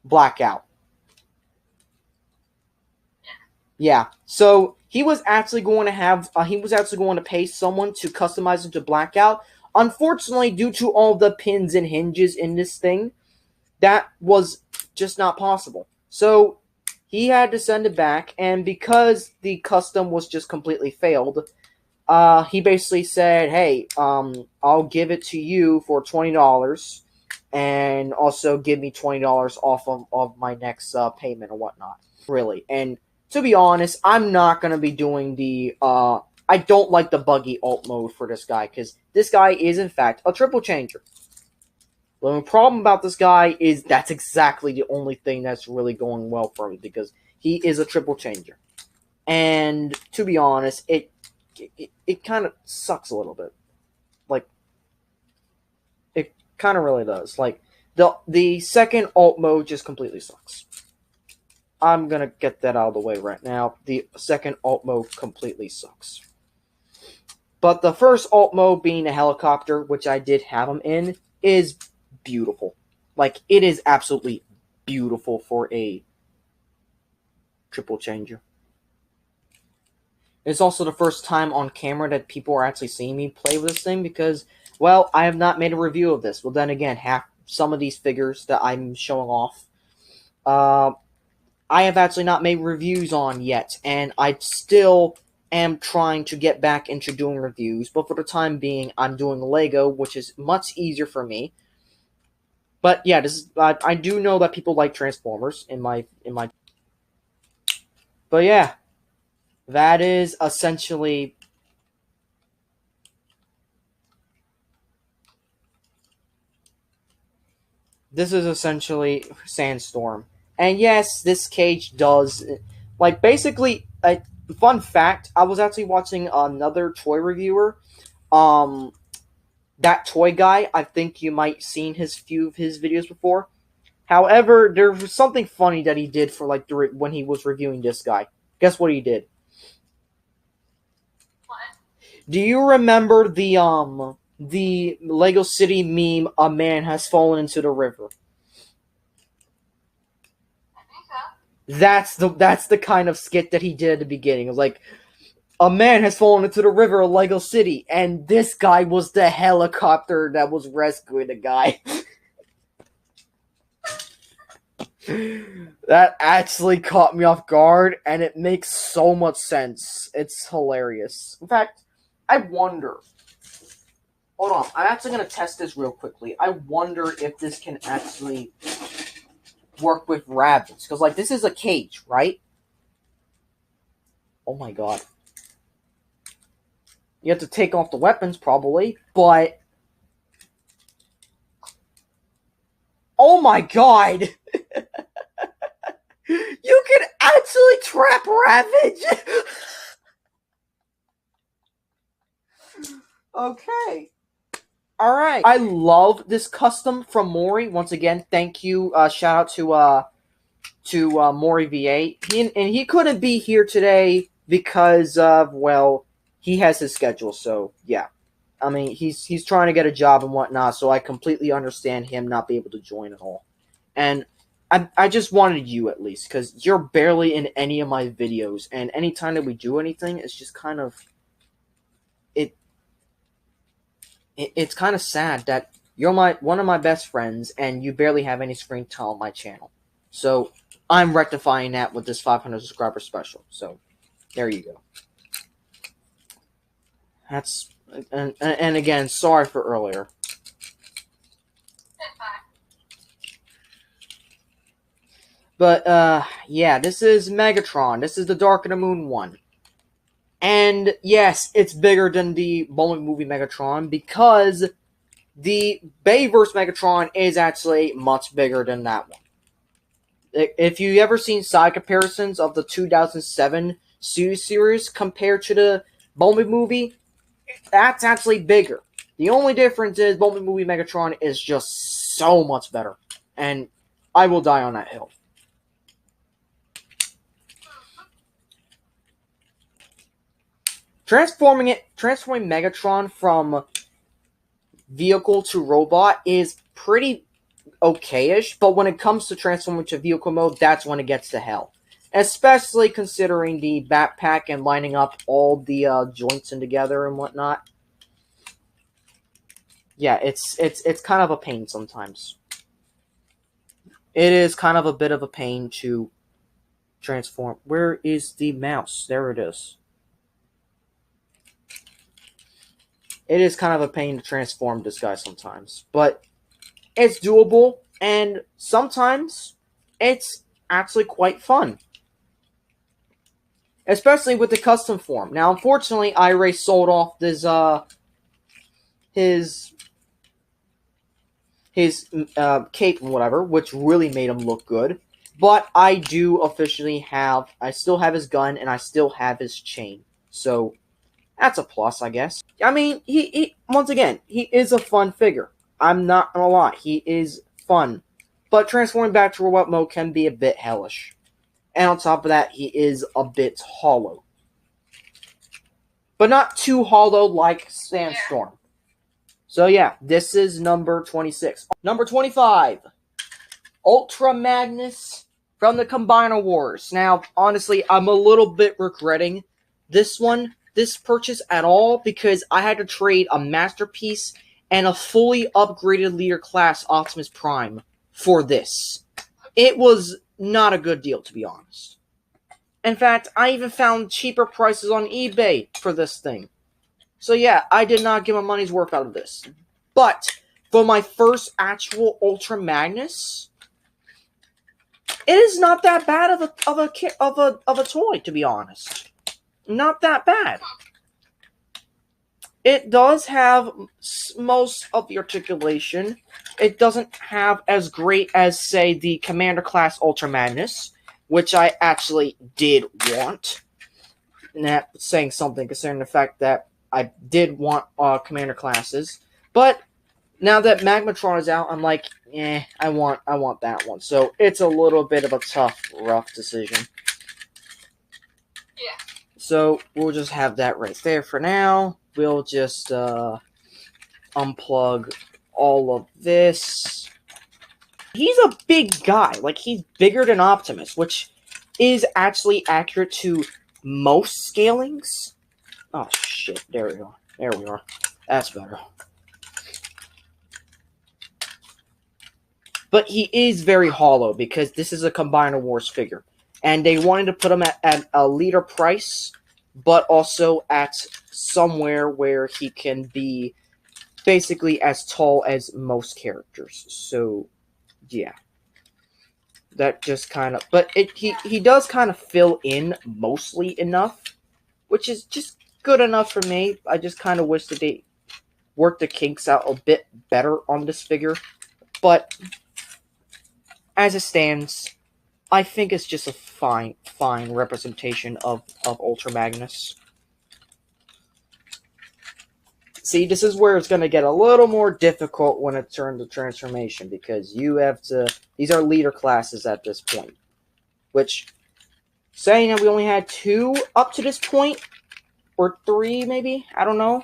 Blackout. Yeah. So he was actually going to have. He was actually going to pay someone to customize it to Blackout. Unfortunately, due to all the pins and hinges in this thing, that was just not possible. So he had to send it back, and because the custom was just completely failed, he basically said, "Hey, I'll give it to you for $20." And also give me $20 off of my next payment or whatnot. Really. And to be honest, I'm not going to be doing the... I don't like the buggy alt mode for this guy, because this guy is, in fact, a triple changer. The only problem about this guy is that's exactly the only thing that's really going well for me, because he is a triple changer. And to be honest, it kind of sucks a little bit. Like, kind of really does. Like, the second alt mode just completely sucks. I'm gonna get that out of the way right now. The second alt mode completely sucks. But the first alt mode, being a helicopter, which I did have him in, is beautiful. Like, it is absolutely beautiful for a triple changer. It's also the first time on camera that people are actually seeing me play with this thing, because, well, I have not made a review of this. Well, then again, some of these figures that I'm showing off, I have actually not made reviews on yet, and I still am trying to get back into doing reviews, but for the time being, I'm doing Lego, which is much easier for me. But yeah, I do know that people like Transformers in my. But yeah, that is essentially. This is essentially Sandstorm. And yes, this cage does... Like, basically, a fun fact, I was actually watching another toy reviewer. That toy guy, I think you might seen few of his videos before. However, there was something funny that he did for, like, when he was reviewing this guy. Guess what he did? What? Do you remember the Lego City meme, "A man has fallen into the river"? I think so. That's the kind of skit that he did at the beginning. It was like, a man has fallen into the river of Lego City, and this guy was the helicopter that was rescuing the guy. That actually caught me off guard, and it makes so much sense. It's hilarious. In fact, I wonder... Hold on, I'm actually going to test this real quickly. I wonder if this can actually work with rabbits. Because, like, this is a cage, right? Oh my god. You have to take off the weapons, probably, but... Oh my god! You can actually trap Ravage! Okay. Alright. I love this custom from Morrey. Once again, thank you. Shout out to Morrey VA. He couldn't be here today because of, well, he has his schedule, so yeah. I mean, he's trying to get a job and whatnot, so I completely understand him not being able to join at all. And I just wanted you, at least, because you're barely in any of my videos, and anytime that we do anything, it's just kind of... It's kind of sad that you're one of my best friends, and you barely have any screen time on my channel. So, I'm rectifying that with this 500 subscriber special. So, there you go. That's and again, sorry for earlier. That's fine. But yeah, this is Megatron. This is the Dark of the Moon one. And yes, it's bigger than the bowling movie Megatron because the Bayverse Megatron is actually much bigger than that one. If you ever seen side comparisons of the 2007 series compared to the bowling movie, that's actually bigger. The only difference is bowling movie Megatron is just so much better. And I will die on that hill. Transforming Megatron from vehicle to robot is pretty okay-ish, but when it comes to transforming to vehicle mode, that's when it gets to hell. Especially considering the backpack and lining up all the joints in together and whatnot. Yeah, it's kind of a pain sometimes. It is kind of a bit of a pain to transform. Where is the mouse? There it is. It is kind of a pain to transform this guy sometimes, but it's doable, and sometimes it's actually quite fun. Especially with the custom form. Now, unfortunately, iRay sold off this, his cape and whatever, which really made him look good. But I still have his gun, and I still have his chain. So, that's a plus, I guess. I mean, he once again, he is a fun figure. I'm not gonna lie, he is fun. But transforming back to robot mode can be a bit hellish. And on top of that, he is a bit hollow. But not too hollow like Sandstorm. So yeah, this is number 26. Number 25. Ultra Magnus from the Combiner Wars. Now, honestly, I'm a little bit regretting this purchase at all, because I had to trade a Masterpiece and a fully upgraded leader class Optimus Prime for this. It was not a good deal, to be honest. In fact, I even found cheaper prices on eBay for this thing. So yeah, I did not get my money's worth out of this. But for my first actual Ultra Magnus, it is not that bad of a toy, to be honest. Not that bad. It does have most of the articulation. It doesn't have as great as, say, the Commander Class Ultra Magnus, which I actually did want. And that's saying something, considering the fact that I did want Commander Classes. But now that Magmatron is out, I'm like, I want that one. So it's a little bit of a tough, rough decision. Yeah. So we'll just have that right there for now. We'll just unplug all of this. He's a big guy. Like, he's bigger than Optimus, which is actually accurate to most scalings. Oh, shit. There we go. There we are. That's better. But he is very hollow, because this is a Combiner Wars figure. And they wanted to put him at a leader price, but also at somewhere where he can be basically as tall as most characters. So, yeah. That just kind of... But he does kind of fill in mostly enough, which is just good enough for me. I just kind of wish that they worked the kinks out a bit better on this figure. But as it stands, I think it's just a fine representation of Ultra Magnus. See, this is where it's going to get a little more difficult when it turns to transformation, because you have to... These are leader classes at this point. Which, saying that we only had 2 up to this point, or 3 maybe, I don't know.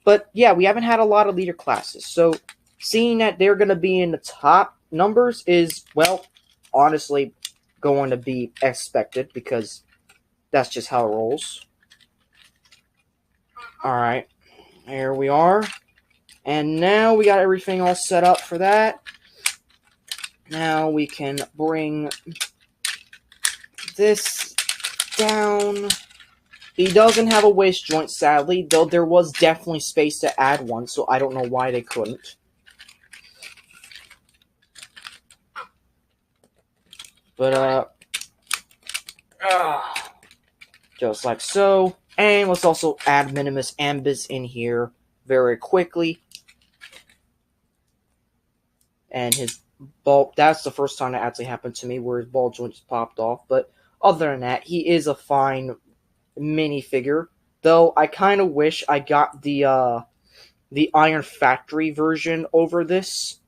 But yeah, we haven't had a lot of leader classes. So, seeing that they're going to be in the top numbers is, well, honestly, going to be expected, because that's just how it rolls. Alright. Here we are. And now we got everything all set up for that. Now we can bring this down. He doesn't have a waist joint, sadly, though there was definitely space to add one, so I don't know why they couldn't. But, just like so. And let's also add Minimus Ambus in here very quickly. And his ball, that's the first time that actually happened to me, where his ball joint just popped off. But other than that, he is a fine minifigure. Though I kind of wish I got the Iron Factory version over this.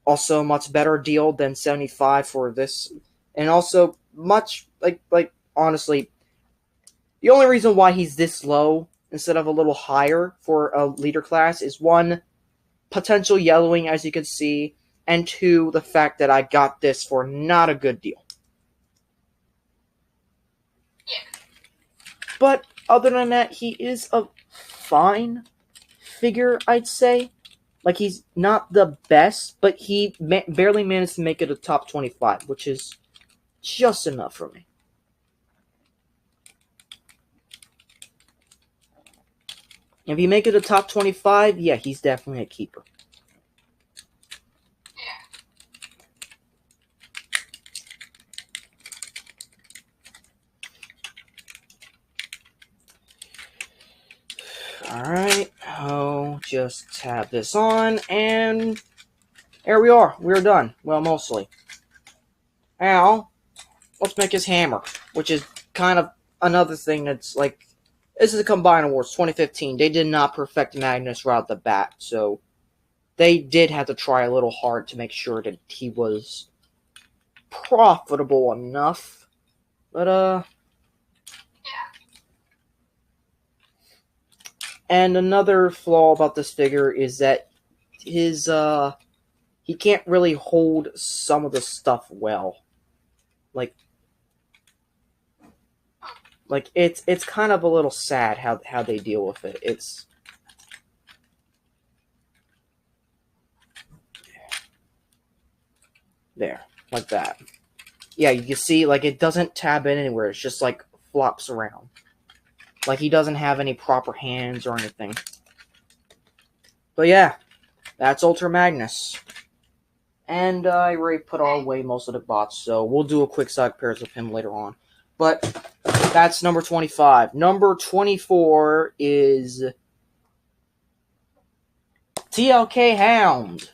Also, much better deal than $75 for this. And also, much, honestly, the only reason why he's this low instead of a little higher for a leader class is, one, potential yellowing, as you can see, and two, the fact that I got this for not a good deal. Yeah. But other than that, he is a fine figure, I'd say. Like, he's not the best, but he barely managed to make it a top 25, which is just enough for me. If you make it a top 25, yeah, he's definitely a keeper. Alright, I'll just tab this on, and there we are. We're done. Well, mostly. Now, let's make his hammer, which is kind of another thing that's like, this is a Combine Awards 2015. They did not perfect Magnus right out the bat, so they did have to try a little hard to make sure that he was profitable enough. But, and another flaw about this figure is that his, he can't really hold some of the stuff well. Like it's kind of a little sad how they deal with it. It's there, like that. Yeah, you can see, like, it doesn't tab in anywhere. It's just, like, flops around. Like, he doesn't have any proper hands or anything. But yeah, that's Ultra Magnus. And I already put away most of the bots, so we'll do a quick side pairs with him later on. But that's number 25. Number 24 is TLK Hound.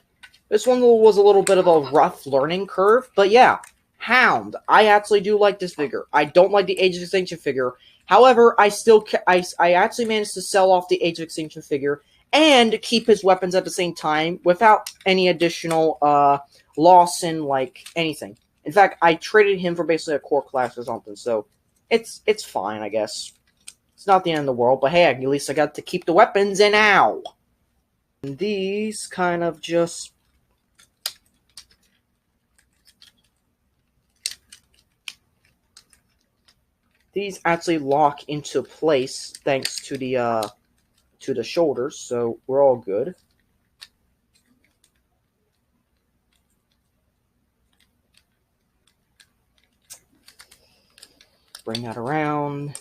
This one was a little bit of a rough learning curve, but yeah, Hound. I actually do like this figure. I don't like the Age of Extinction figure. However, I actually managed to sell off the Age of Extinction figure and keep his weapons at the same time without any additional loss in, like, anything. In fact, I traded him for basically a core class or something, so it's fine, I guess. It's not the end of the world, but hey, at least I got to keep the weapons, and ow! And these kind of just... These actually lock into place thanks to the shoulders, so we're all good. Bring that around.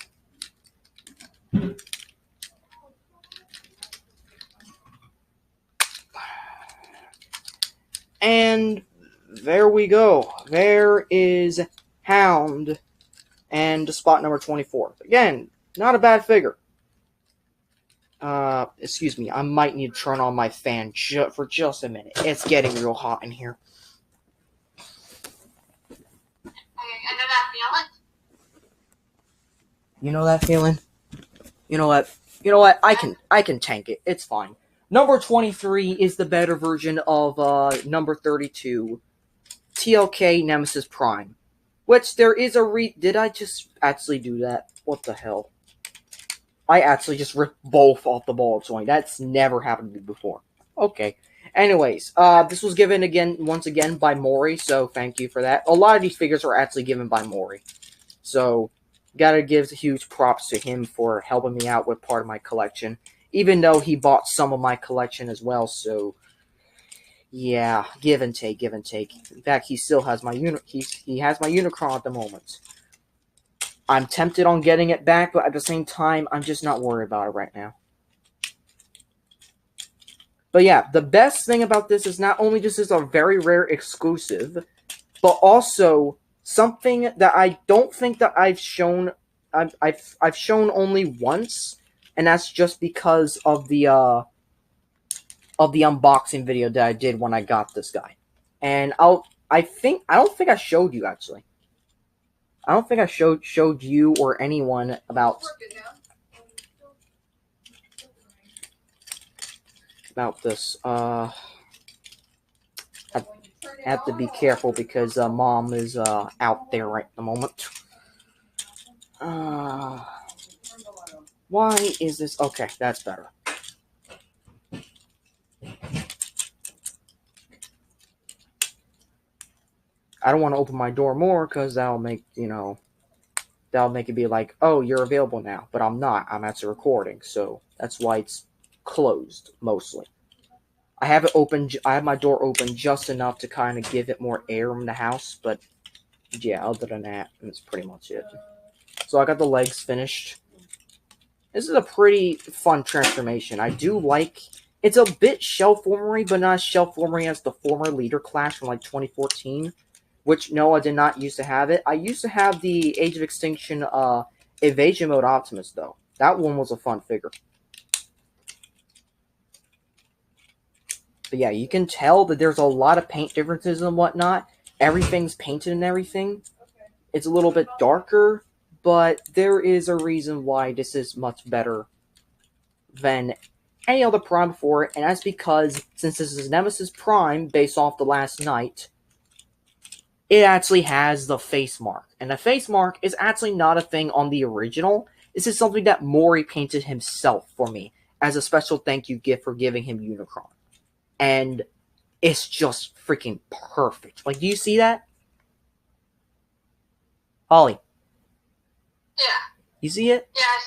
And there we go. There is Hound and spot number 24. Again, not a bad figure. Excuse me, I might need to turn on my fan for just a minute. It's getting real hot in here. I know that feeling. You know that feeling? You know what? You know what? I can tank it. It's fine. Number 23 is the better version of number 32, TLK Nemesis Prime. Which there is a did I just actually do that? What the hell? I actually just ripped both off the ball joint. That's never happened to me before. Okay. Anyways, this was given once again by Morrey, so thank you for that. A lot of these figures are actually given by Morrey. So, gotta give huge props to him for helping me out with part of my collection. Even though he bought some of my collection as well, so... Yeah, give and take, give and take. In fact, he still has my he has my Unicron at the moment. I'm tempted on getting it back, but at the same time, I'm just not worried about it right now. But yeah, the best thing about this is not only this is a very rare exclusive, but also something that I don't think that I've shown. I've shown only once, and that's just because of the unboxing video that I did when I got this guy. And I don't think I showed you actually. I don't think I showed you or anyone about this. I have to be careful because Mom is out there right at the moment. Why is this? Okay, that's better. I don't want to open my door more because that'll make it be like, oh, you're available now, but I'm not. I'm actually recording, so that's why it's closed mostly. I have it open. I have my door open just enough to kind of give it more air in the house, but yeah, other than that, that's pretty much it. So I got the legs finished. This is a pretty fun transformation. I do like. It's a bit shell-formery, but not as shell-formery as the former Leader Clash from like 2014. Which, no, I did not used to have it. I used to have the Age of Extinction Evasion Mode Optimus, though. That one was a fun figure. But yeah, you can tell that there's a lot of paint differences and whatnot. Everything's painted and everything. It's a little bit darker, but there is a reason why this is much better than any other Prime before it, and that's because, since this is Nemesis Prime, based off the Last Knight, it actually has the face mark. And the face mark is actually not a thing on the original. This is something that Morrey painted himself for me as a special thank you gift for giving him Unicron. And it's just freaking perfect. Like, do you see that? Holly. Yeah. You see it? Yeah, I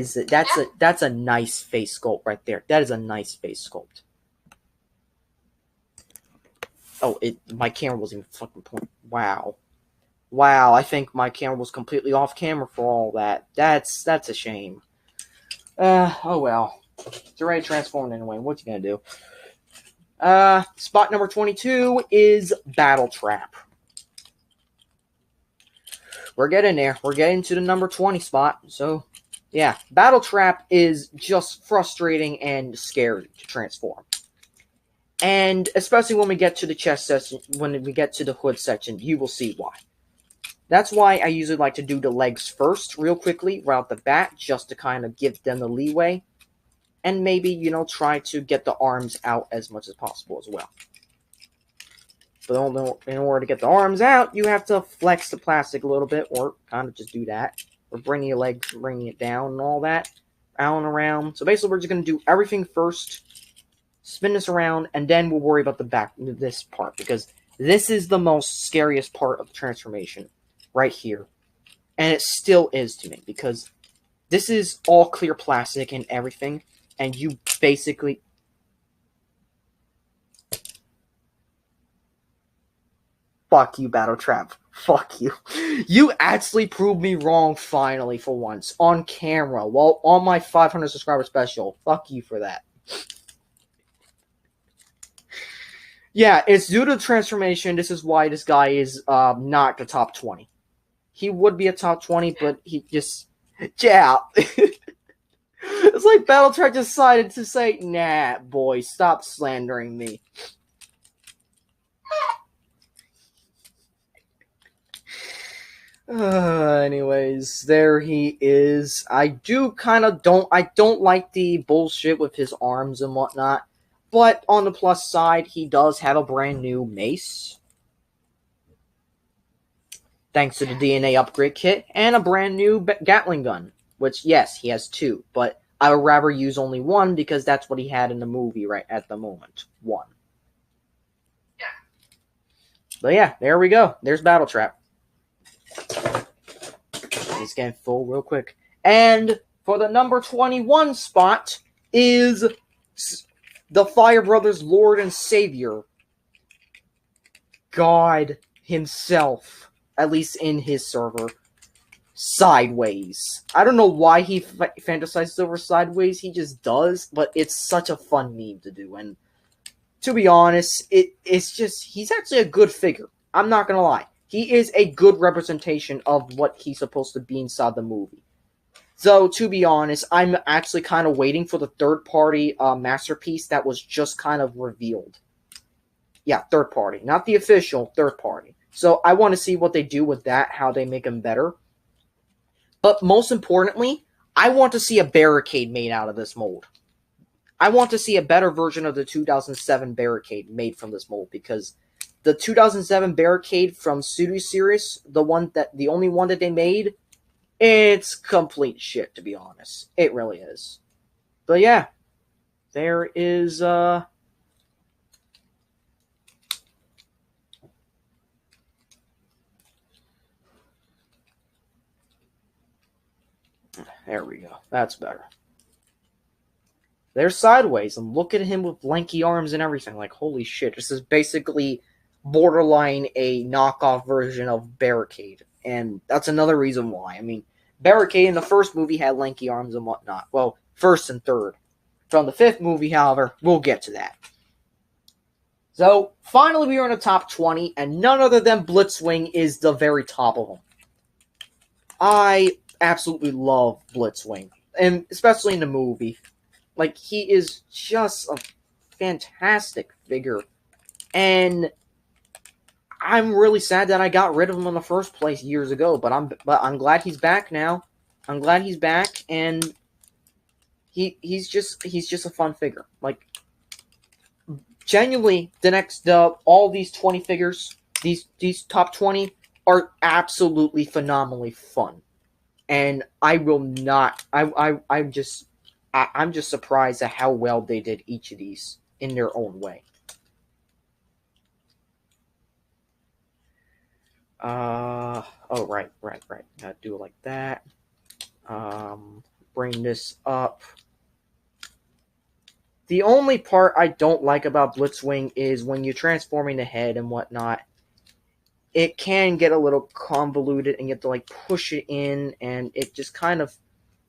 see it. That's a nice face sculpt right there. That is a nice face sculpt. Oh, my camera wasn't even fucking pointing. Wow. I think my camera was completely off camera for all that. That's a shame. Oh well. It's already transformed anyway. What you gonna do? Spot number 22 is Battle Trap. We're getting there. We're getting to the number 20 spot. So, yeah. Battle Trap is just frustrating and scary to transform. And especially when we get to the chest section, when we get to the hood section, you will see why. That's why I usually like to do the legs first, real quickly, right off the bat, just to kind of give them the leeway. And maybe, try to get the arms out as much as possible as well. But in order to get the arms out, you have to flex the plastic a little bit, or kind of just do that. Or bringing your legs, bringing it down and all that. Out and around. So basically, we're just going to do everything first. Spin this around, and then we'll worry about this part, because this is the most scariest part of the transformation, right here. And it still is to me, because this is all clear plastic and everything, and you basically... Fuck you, Battle Trap. Fuck you. You actually proved me wrong, finally, for once, on camera, while on my 500 subscriber special. Fuck you for that. Yeah, it's due to the transformation. This is why this guy is not the top 20. He would be a top 20, but he just... Yeah. It's like Battletrack decided to say, nah, boy, stop slandering me. Anyways, there he is. I don't like the bullshit with his arms and whatnot. But on the plus side, he does have a brand new mace. Thanks to the DNA upgrade kit. And a brand new Gatling gun. Which, yes, he has two. But I would rather use only one because that's what he had in the movie right at the moment. One. Yeah. But yeah, there we go. There's Battle Trap. He's getting full real quick. And for the number 21 spot is... the Fire Brothers' Lord and Savior, God himself, at least in his server, Sideways. I don't know why he fantasizes over Sideways. He just does, but it's such a fun meme to do. And to be honest, it's just he's actually a good figure. I'm not gonna lie. He is a good representation of what he's supposed to be inside the movie. So, to be honest, I'm actually kind of waiting for the third-party masterpiece that was just kind of revealed. Yeah, third-party. Not the official, third-party. So, I want to see what they do with that, how they make him better. But most importantly, I want to see a barricade made out of this mold. I want to see a better version of the 2007 barricade made from this mold, because the 2007 barricade from Studio Series, the only one that they made, it's complete shit, to be honest. It really is. But yeah, there is, there we go. That's better. There's Sideways, and look at him with lanky arms and everything. Like, holy shit, this is basically borderline a knockoff version of Barricade. And that's another reason why. I mean, Barricade in the first movie had lanky arms and whatnot. Well, first and third. From the fifth movie, however, we'll get to that. So, finally we are in the top 20, and none other than Blitzwing is the very top of them. I absolutely love Blitzwing, and especially in the movie. Like, he is just a fantastic figure, and I'm really sad that I got rid of him in the first place years ago, but I'm glad he's back now. I'm glad he's back, and he's just a fun figure. Like, genuinely, all these 20 figures, these top 20 are absolutely phenomenally fun, and I'm just surprised at how well they did each of these in their own way. Oh, right. Gotta do it like that. Bring this up. The only part I don't like about Blitzwing is when you're transforming the head and whatnot, it can get a little convoluted and you have to, like, push it in, and it just kind of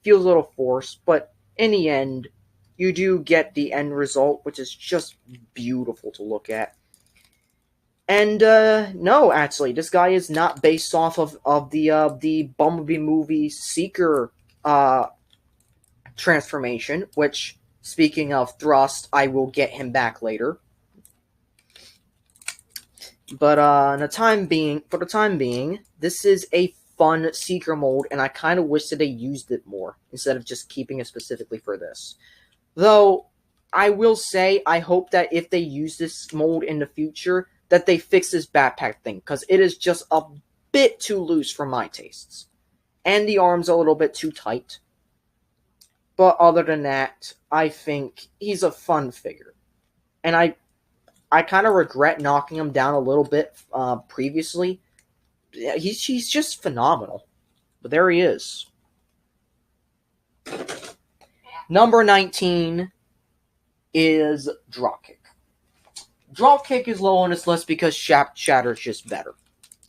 feels a little forced, but in the end, you do get the end result, which is just beautiful to look at. And, no, actually, this guy is not based off of the Bumblebee movie Seeker, transformation, which, speaking of Thrust, I will get him back later. But, for the time being, this is a fun Seeker mold, and I kind of wish that they used it more, instead of just keeping it specifically for this. Though, I will say, I hope that if they use this mold in the future, that they fix this backpack thing, because it is just a bit too loose for my tastes. And the arm's a little bit too tight. But other than that, I think he's a fun figure. And I kind of regret knocking him down a little bit previously. He's just phenomenal. But there he is. Number 19 is Dropkick. Dropkick is low on this list because Shatter's just better.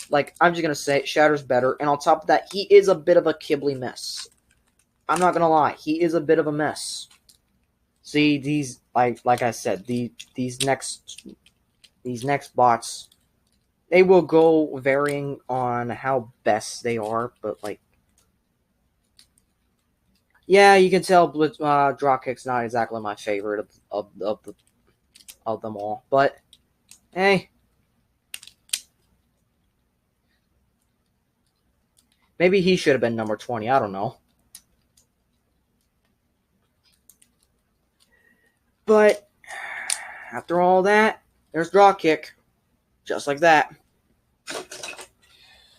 Like, I'm just going to say it, Shatter's better. And on top of that, he is a bit of a Kibble mess. I'm not going to lie. He is a bit of a mess. See, these, like I said, these next bots, they will go varying on how best they are. But, like, yeah, you can tell Dropkick's not exactly my favorite of them all, but hey, maybe he should have been number 20. I don't know, but after all that, there's Dropkick, just like that.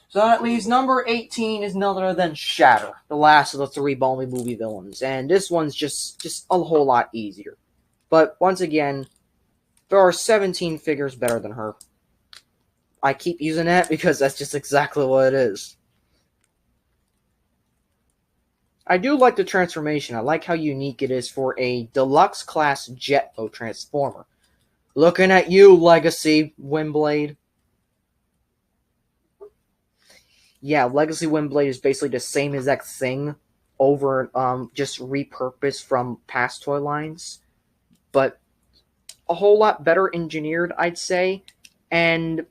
So that leaves number 18 is none other than Shatter, the last of the 3 Bumblebee movie villains, and this one's just a whole lot easier. But once again, there are 17 figures better than her. I keep using that because that's just exactly what it is. I do like the transformation. I like how unique it is for a deluxe class jet boat transformer. Looking at you, Legacy Windblade. yeah, Legacy Windblade is basically the same exact thing over just repurposed from past toy lines, but a whole lot better engineered, I'd say. And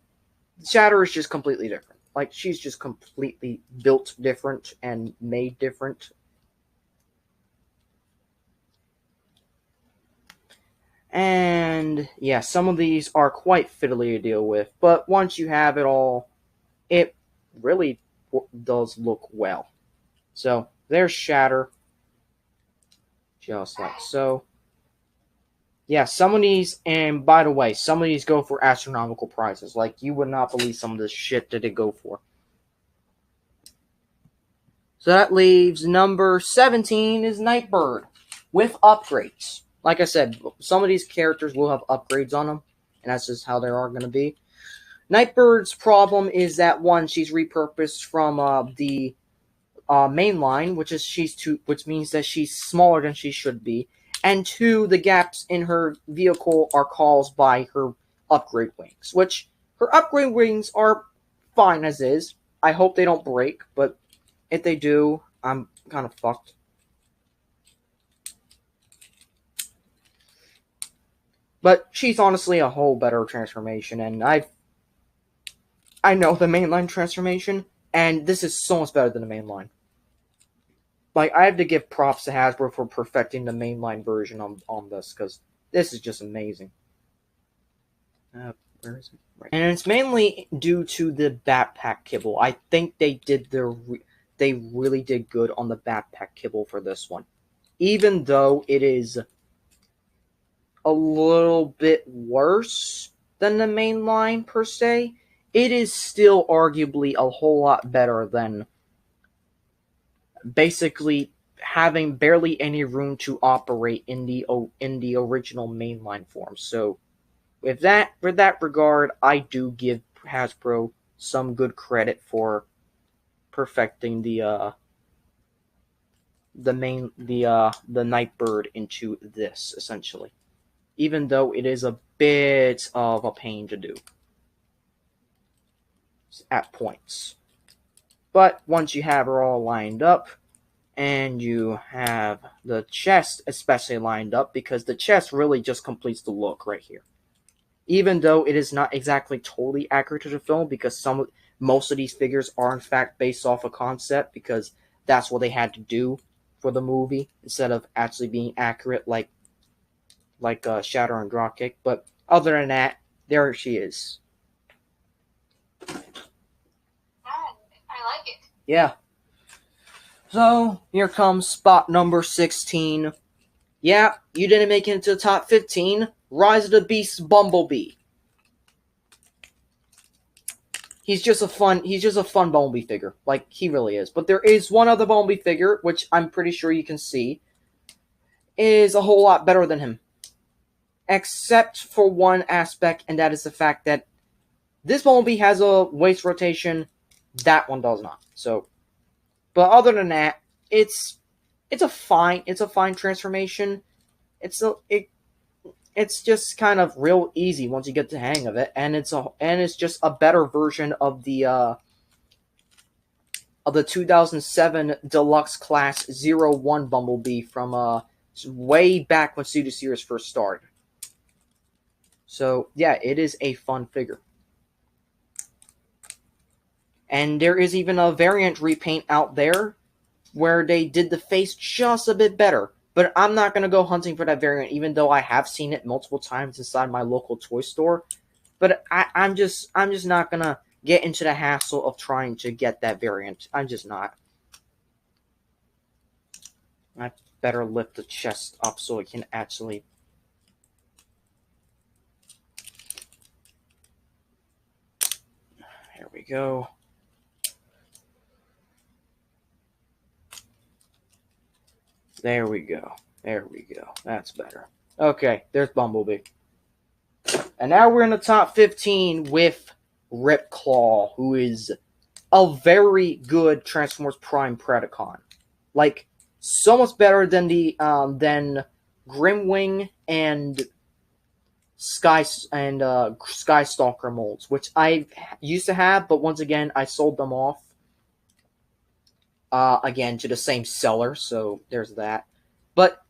Shatter is just completely different. Like, she's just completely built different and made different. And yeah, some of these are quite fiddly to deal with, but once you have it all, it really does look well. So there's Shatter, just like so. Yeah, some of these, and by the way, some of these go for astronomical prizes. Like, you would not believe some of the shit that they go for. So that leaves number 17 is Nightbird with upgrades. Like I said, some of these characters will have upgrades on them, and that's just how they are going to be. Nightbird's problem is that one, she's repurposed from the main line, which means that she's smaller than she should be, and two, the gaps in her vehicle are caused by her upgrade wings, which her upgrade wings are fine as is. I hope they don't break, but if they do, I'm kind of fucked. But she's honestly a whole better transformation, and I know the mainline transformation, and this is so much better than the mainline. Like, I have to give props to Hasbro for perfecting the mainline version on this, because this is just amazing. Where is it? Right. And it's mainly due to the backpack kibble. I think they really did good on the backpack kibble for this one. Even though it is a little bit worse than the main line per se, it is still arguably a whole lot better than basically having barely any room to operate in the original mainline form. So with that regard, I do give Hasbro some good credit for perfecting the Nightbird into this, essentially. Even though it is a bit of a pain to do at points. But once you have her all lined up, and you have the chest especially lined up, because the chest really just completes the look right here. Even though it is not exactly totally accurate to the film, because most of these figures are in fact based off a concept, because that's what they had to do for the movie, instead of actually being accurate like Shatter and Dropkick. But other than that, there she is. I like it. Yeah. So, here comes spot number 16. Yeah, you didn't make it into the top 15. Rise of the Beast Bumblebee. He's just a fun Bumblebee figure. Like, he really is. But there is one other Bumblebee figure, which I'm pretty sure you can see, is a whole lot better than him. Except for one aspect, and that is the fact that this Bumblebee has a waist rotation, that one does not. So, but other than that, it's a fine transformation. It's just kind of real easy once you get the hang of it, and it's just a better version of the 2007 Deluxe Class 01 Bumblebee from way back when Studio Series first started. So yeah, it is a fun figure. And there is even a variant repaint out there where they did the face just a bit better. But I'm not going to go hunting for that variant, even though I have seen it multiple times inside my local toy store. But I'm just not going to get into the hassle of trying to get that variant. I'm just not. I better lift the chest up so it can actually... There we go. There we go. That's better. Okay, there's Bumblebee. And now we're in the top 15 with Ripclaw, who is a very good Transformers Prime Predacon. Like, so much better than Grimwing and Skystalker molds, which I used to have, but once again, I sold them off again, to the same seller, so there's that. But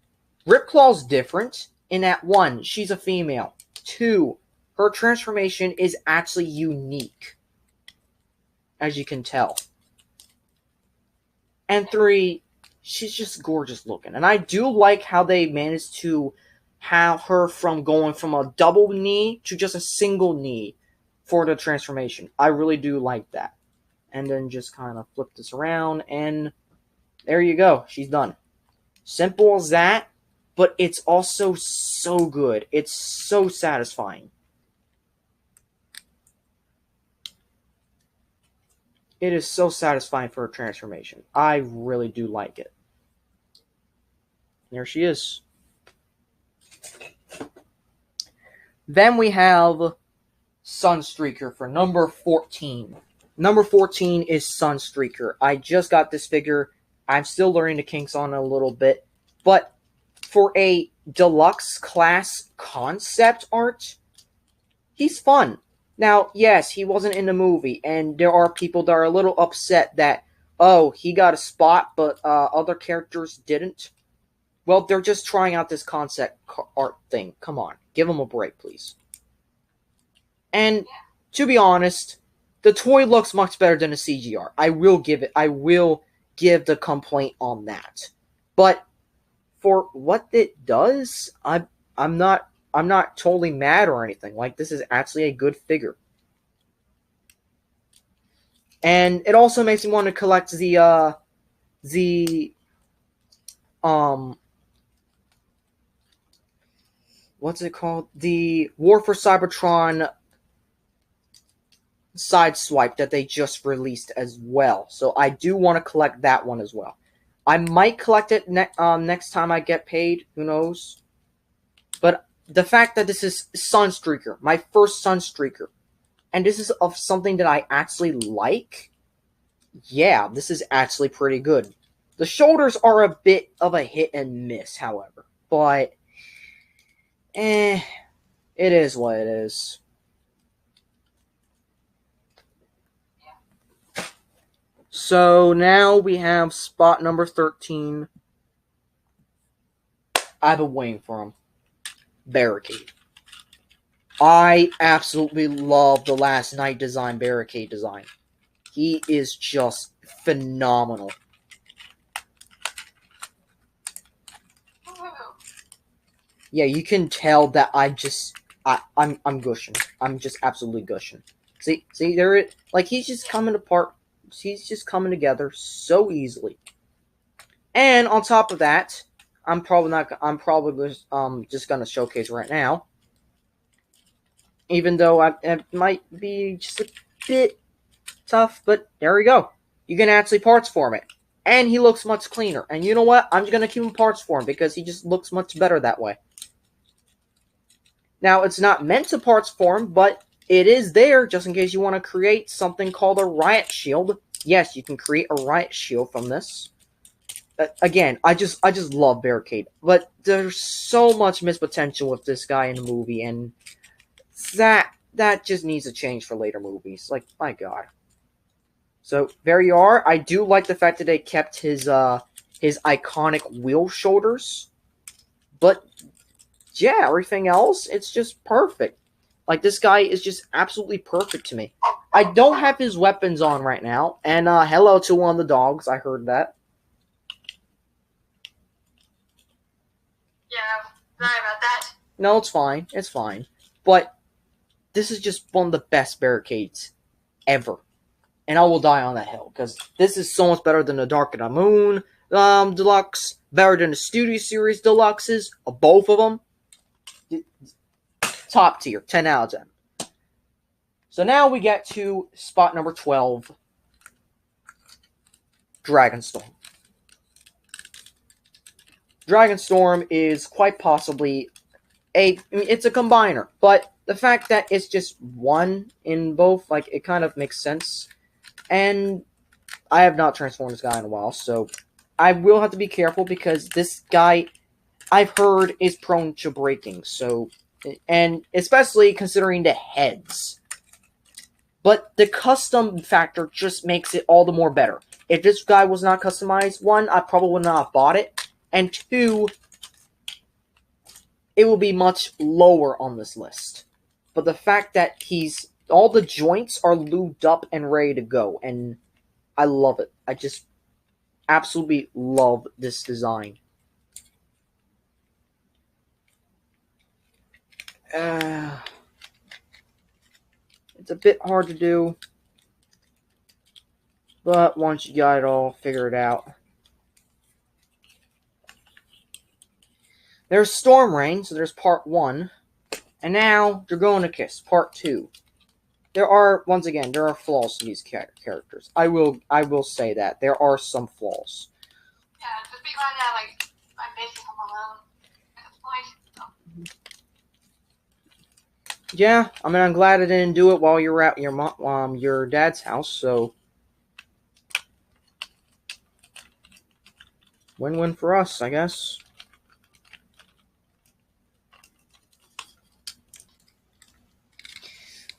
Ripclaw's different in that, 1, she's a female. 2, her transformation is actually unique, as you can tell. And 3, she's just gorgeous looking. And I do like how they managed to have her from going from a double knee to just a single knee for the transformation. I really do like that. And then just kind of flip this around, and there you go. She's done. Simple as that, but it's also so good. It's so satisfying. It is so satisfying for a transformation. I really do like it. There she is. Then we have Sunstreaker for number 14. Number 14 is Sunstreaker. I just got this figure. I'm still learning the kinks on it a little bit. But for a deluxe class concept art, he's fun. Now, yes, he wasn't in the movie, and there are people that are a little upset that, oh, he got a spot, but other characters didn't. Well, they're just trying out this concept art thing. Come on, give them a break, please. And to be honest, the toy looks much better than the CGR. I will give the complaint on that. But for what it does, I'm not totally mad or anything. Like, this is actually a good figure. And it also makes me want to collect what's it called? The War for Cybertron Sideswipe that they just released as well. So I do want to collect that one as well. I might collect it next time I get paid. Who knows? But the fact that this is Sunstreaker, my first Sunstreaker, and this is of something that I actually like, yeah, this is actually pretty good. The shoulders are a bit of a hit and miss, however. But, it is what it is. So now we have spot number 13. I've been waiting for him. Barricade. I absolutely love the Last Night design, Barricade design. He is just phenomenal. Yeah, you can tell that I'm gushing. I'm just absolutely gushing. See, there it, like, he's just coming apart. He's just coming together so easily. And on top of that, I'm probably just gonna showcase right now. Even though it might be just a bit tough, but there we go. You can actually parts form it. And he looks much cleaner. And you know what? I'm just gonna keep him parts form because he just looks much better that way. Now, it's not meant to parts form, but it is there just in case you want to create something called a riot shield. Yes, you can create a riot shield from this. Again, I just love Barricade, but there's so much missed potential with this guy in the movie, and that just needs a change for later movies. Like, my God. So there you are. I do like the fact that they kept his iconic wheel shoulders, but yeah, everything else, it's just perfect. Like, this guy is just absolutely perfect to me. I don't have his weapons on right now. And hello to one of the dogs. I heard that. Yeah, sorry about that. No, it's fine. It's fine. But this is just one of the best barricades ever. And I will die on that hill. Because this is so much better than the Dark of the Moon Deluxe. Better than the Studio Series Deluxes. Both of them. Top tier, 10 out of 10. So now we get to spot number 12, Dragonstorm. Dragonstorm is quite possibly it's a combiner, but the fact that it's just one in both, like, it kind of makes sense. And I have not transformed this guy in a while, so I will have to be careful because this guy, I've heard, is prone to breaking, so, and especially considering the heads. But the custom factor just makes it all the more better. if this guy was not customized, one, I probably would not have bought it, and two, it will be much lower on this list. But the fact that all the joints are lubed up and ready to go, and I love it. I just absolutely love this design. It's a bit hard to do, but once you got it all figured out. There's Storm Rain, so there's part 1. And now, Dragonicus, part 2. There are flaws to these characters. I will say that. There are some flaws. Yeah, just be glad that, I'm basically home alone at this point. So. Yeah, I mean, I'm glad I didn't do it while you were at your dad's house, so... Win-win for us, I guess.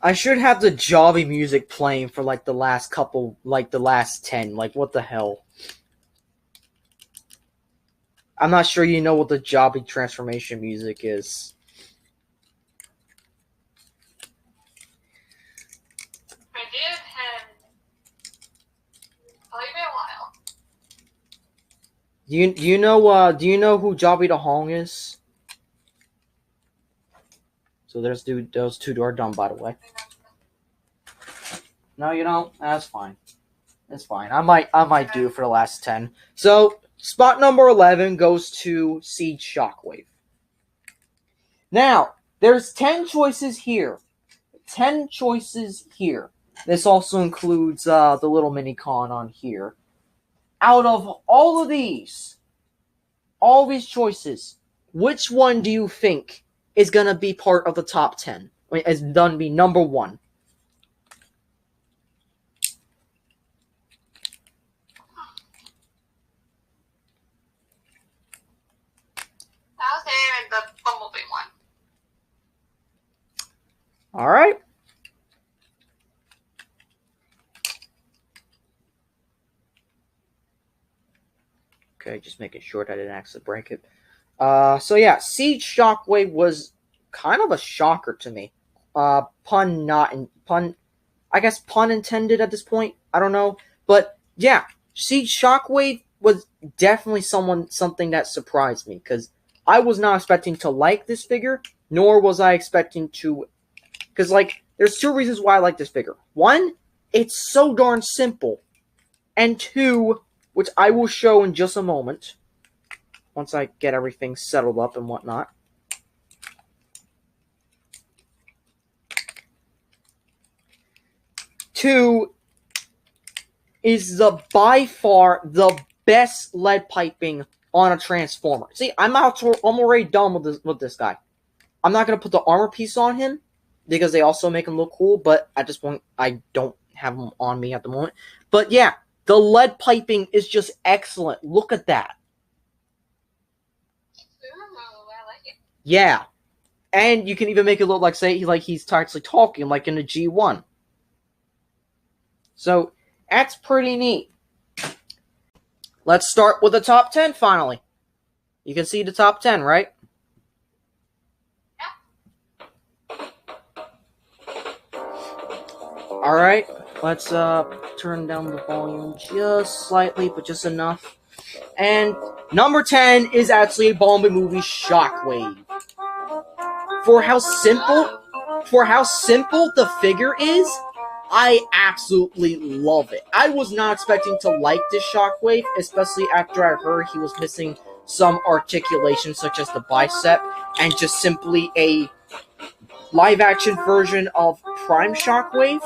I should have the Jobby music playing for, the last 10. What the hell? I'm not sure you know what the Jobby transformation music is. I did, and probably been a while. Do you know who Jobby the Hong is? So those two are done, by the way. No, you don't? That's fine. That's fine. I might do it for the last 10. So, spot number 11 goes to Siege Shockwave. Now, there's 10 choices here. 10 choices here. This also includes the little mini-con on here. Out of all these choices, which one do you think is going to be part of the top 10? Is going to be number 1. I'll say the Bumblebee one. Alright. Okay, just making sure that I didn't accidentally break it. So yeah, Siege Shockwave was kind of a shocker to me. Pun intended at this point. I don't know, but yeah, Siege Shockwave was definitely something that surprised me because I was not expecting to like this figure, nor was I expecting to. Because there's 2 reasons why I like this figure. 1, it's so darn simple, and 2, which I will show in just a moment. Once I get everything settled up and whatnot. Two is by far the best lead piping on a Transformer. See, I'm already done with this guy. I'm not gonna put the armor piece on him because they also make him look cool, but at this point I don't have him on me at the moment. But yeah, the lead piping is just excellent. Look at that. I like it. Yeah. And you can even make it look like he's actually talking like in a G1. So, that's pretty neat. Let's start with the top 10 finally. You can see the top 10, right? Yeah. Alright, let's turn down the volume just slightly, but just enough. And number 10 is actually a Bumblebee movie, Shockwave. For how simple the figure is, I absolutely love it. I was not expecting to like this Shockwave, especially after I heard he was missing some articulation, such as the bicep, and just simply a live-action version of Prime Shockwave.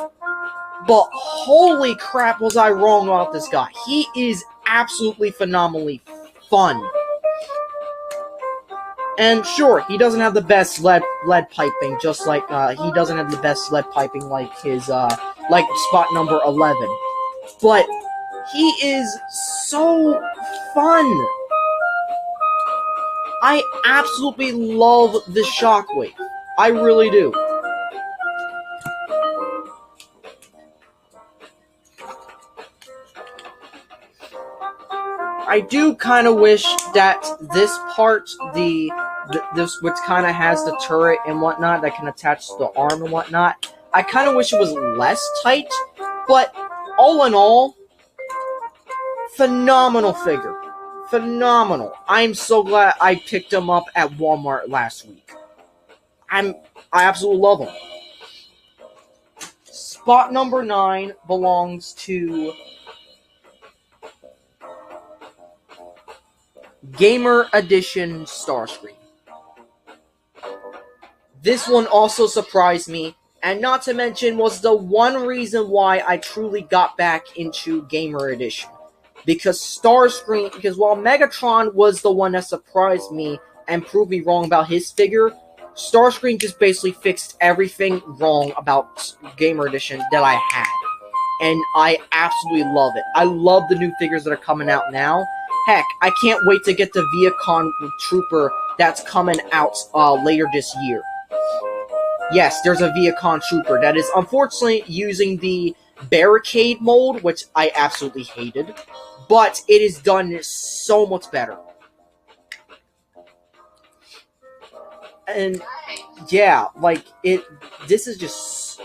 But holy crap was I wrong about this guy. He is absolutely phenomenally fun. And sure, he doesn't have the best lead piping, just like he doesn't have the best lead piping like his like spot number 11. But he is so fun. I absolutely love this Shockwave. I really do. I do kind of wish that this part, this which kind of has the turret and whatnot that can attach to the arm and whatnot, I kind of wish it was less tight. But all in all, phenomenal figure. Phenomenal. I'm so glad I picked him up at Walmart last week. I absolutely love him. Spot number 9 belongs to Gamer Edition Starscream. This one also surprised me, and not to mention was the one reason why I truly got back into Gamer Edition. Because while Megatron was the one that surprised me and proved me wrong about his figure, Starscream just basically fixed everything wrong about Gamer Edition that I had. And I absolutely love it. I love the new figures that are coming out now. Heck, I can't wait to get the Viacon Trooper that's coming out later this year. Yes, there's a Viacon Trooper that is unfortunately using the barricade mold, which I absolutely hated. But it is done so much better. And yeah, like this is just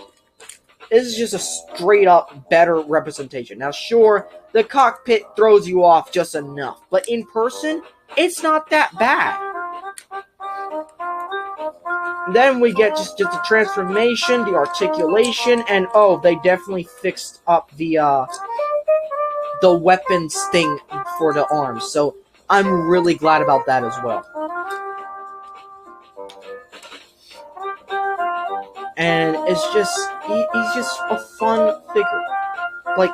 a straight up better representation. Now sure, the cockpit throws you off just enough, but in person, it's not that bad. Then we get just the transformation, the articulation, and oh, they definitely fixed up the weapons thing for the arms. So I'm really glad about that as well. And it's just, he's just a fun figure. Like,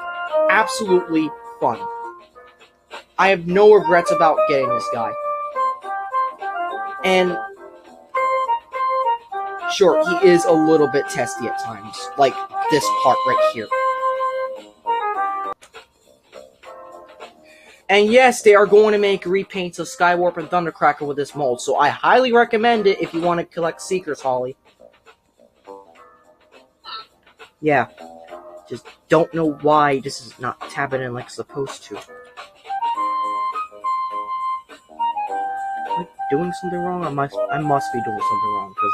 absolutely fun. I have no regrets about getting this guy. And sure, he is a little bit testy at times. Like this part right here. And yes, they are going to make repaints of Skywarp and Thundercracker with this mold, so I highly recommend it if you want to collect Seekers, Holly. Yeah, just don't know why this is not tapping in like it's supposed to. Am I doing something wrong? I must be doing something wrong, because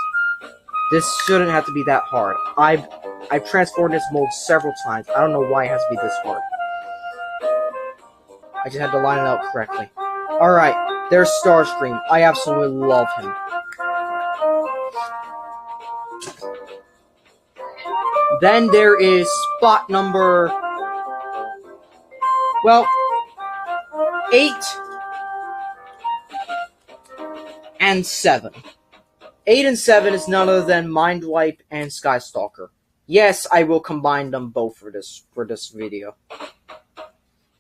this shouldn't have to be that hard. I've transformed this mold several times. I don't know why it has to be this hard. I just had to line it out correctly. Alright, there's Starscream. I absolutely love him. Then there is spot number, well, 8 and 7. 8 and 7 is none other than Mindwipe and Skystalker. Yes, I will combine them both for this video.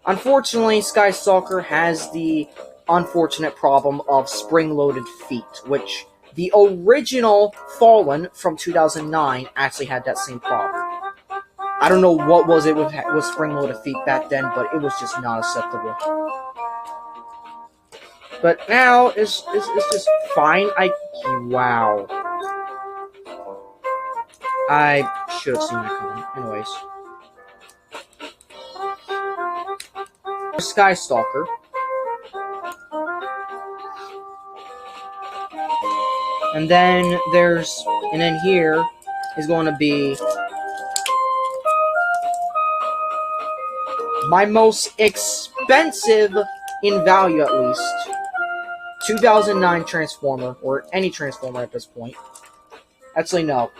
Unfortunately, Skystalker has the unfortunate problem of spring-loaded feet, which the original Fallen from 2009 actually had that same problem. I don't know what was it with spring-loaded feet back then, but it was just not acceptable. But now, it's just fine. Wow. I should have seen that coming. Anyways. Skystalker. And then here is going to be my most expensive, in value at least, 2009 Transformer, or any Transformer at this point. Actually, no.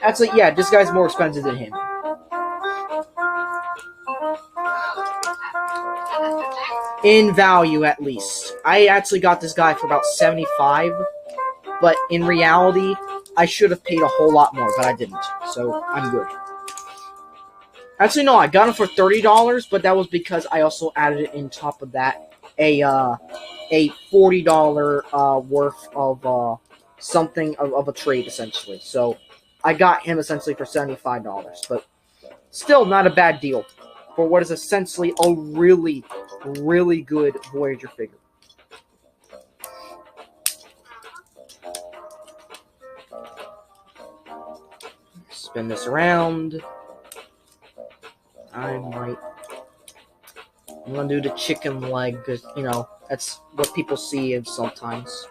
Actually, yeah, this guy's more expensive than him. In value, at least. I actually got this guy for about $75, but in reality, I should have paid a whole lot more, but I didn't, so I'm good. Actually, no, I got him for $30, but that was because I also added in top of that a $40 worth of something of a trade, essentially. So I got him essentially for $75, but still not a bad deal for what is essentially a really, really good Voyager figure. Spin this around. I might I'm gonna do the chicken leg, because, you know, that's what people see sometimes.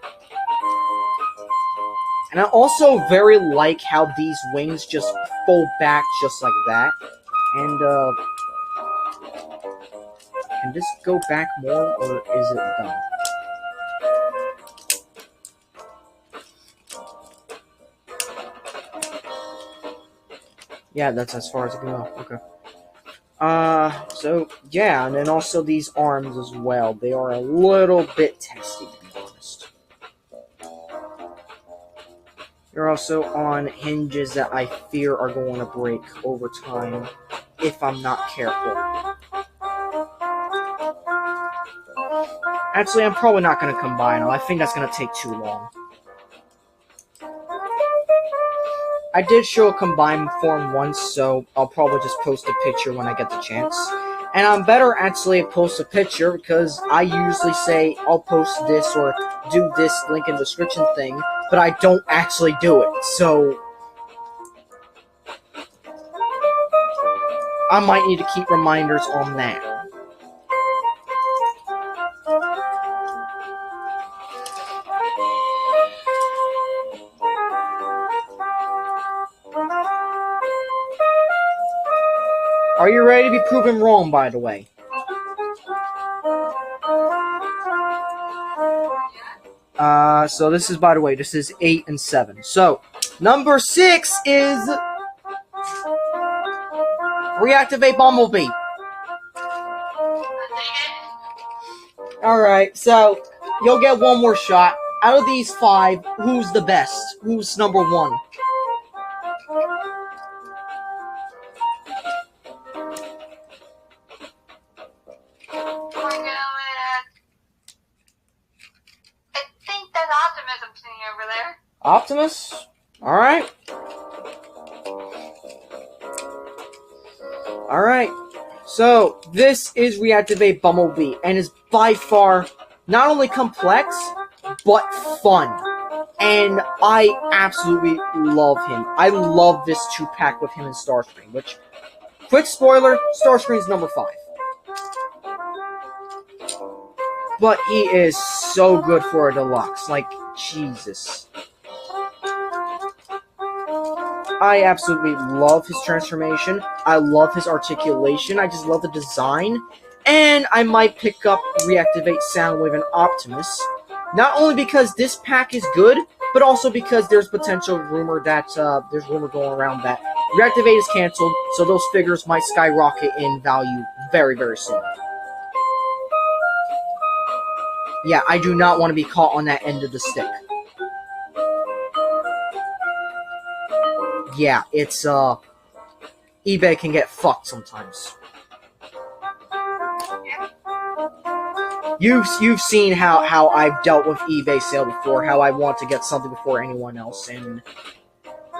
And I also very like how these wings just fold back just like that. And, can this go back more, or is it done? Yeah, that's as far as it can go. Okay. So, yeah, and then also these arms as well. They are a little bit testy, to be honest. They're also on hinges that I fear are going to break over time if I'm not careful. Actually, I'm probably not going to combine them. I think that's going to take too long. I did show a combined form once, so I'll probably just post a picture when I get the chance. And I'm better actually post a picture, because I usually say I'll post this or do this link in the description thing, but I don't actually do it, so I might need to keep reminders on that. Are you ready to be proven wrong, by the way? So this is, by the way, this is 8 and 7. So, number 6 is reactivate Bumblebee. Alright, so you'll get one more shot. Out of these 5, who's the best? Who's number 1? I think that's Optimism sitting over there. Optimus? Alright. Alright. So, this is Reactivate Bumblebee, and is by far not only complex, but fun. And I absolutely love him. I love this 2-pack with him and Starscream, which, quick spoiler, Starscream's number 5. But he is so good for a deluxe. Like, Jesus. I absolutely love his transformation. I love his articulation. I just love the design. And I might pick up Reactivate Soundwave and Optimus. Not only because this pack is good, but also because there's potential rumor that, there's rumor going around that Reactivate is cancelled, so those figures might skyrocket in value very, very soon. Yeah, I do not want to be caught on that end of the stick. Yeah, it's, eBay can get fucked sometimes. You've seen how I've dealt with eBay sale before, how I want to get something before anyone else, and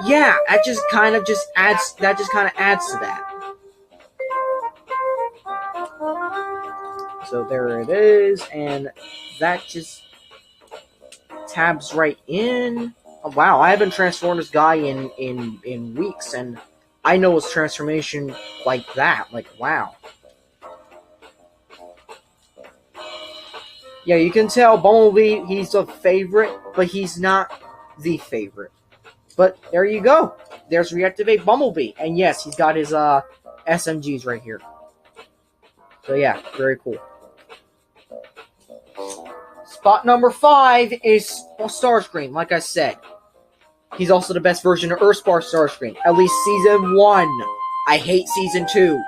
yeah, that just kind of adds to that. So there it is, and that just tabs right in. Oh, wow, I haven't transformed this guy in weeks, and I know his transformation like that. Like, wow. Yeah, you can tell Bumblebee, he's a favorite, but he's not the favorite. But there you go. There's Reactivate Bumblebee. And yes, he's got his SMGs right here. So yeah, very cool. Spot number 5 is Starscream, like I said. He's also the best version of Earthspark Starscream. At least Season 1. I hate Season 2.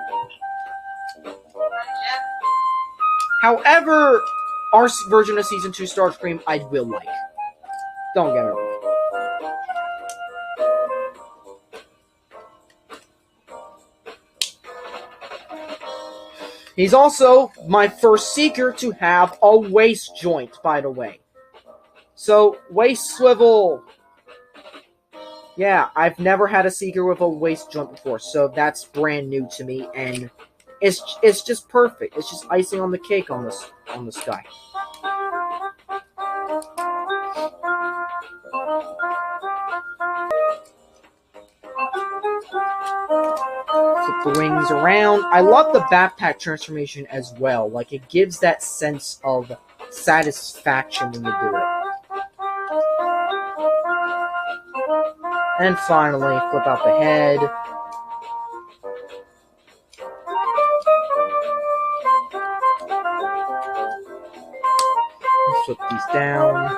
However, our version of Season 2 Starscream, I will like. Don't get me wrong. He's also my first Seeker to have a waist joint, by the way. So, waist swivel. Yeah, I've never had a Seeker with a waist joint before, so that's brand new to me, and it's just perfect. It's just icing on the cake on this guy. So the wings around. I love the backpack transformation as well. Like, it gives that sense of satisfaction when you do it. And finally, flip out the head. Flip these down.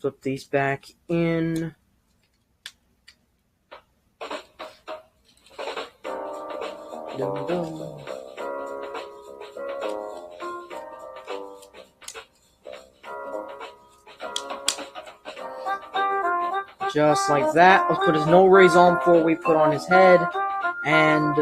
Flip these back in. Dum, dum. Just like that. Let's put his no rays on before we put on his head. And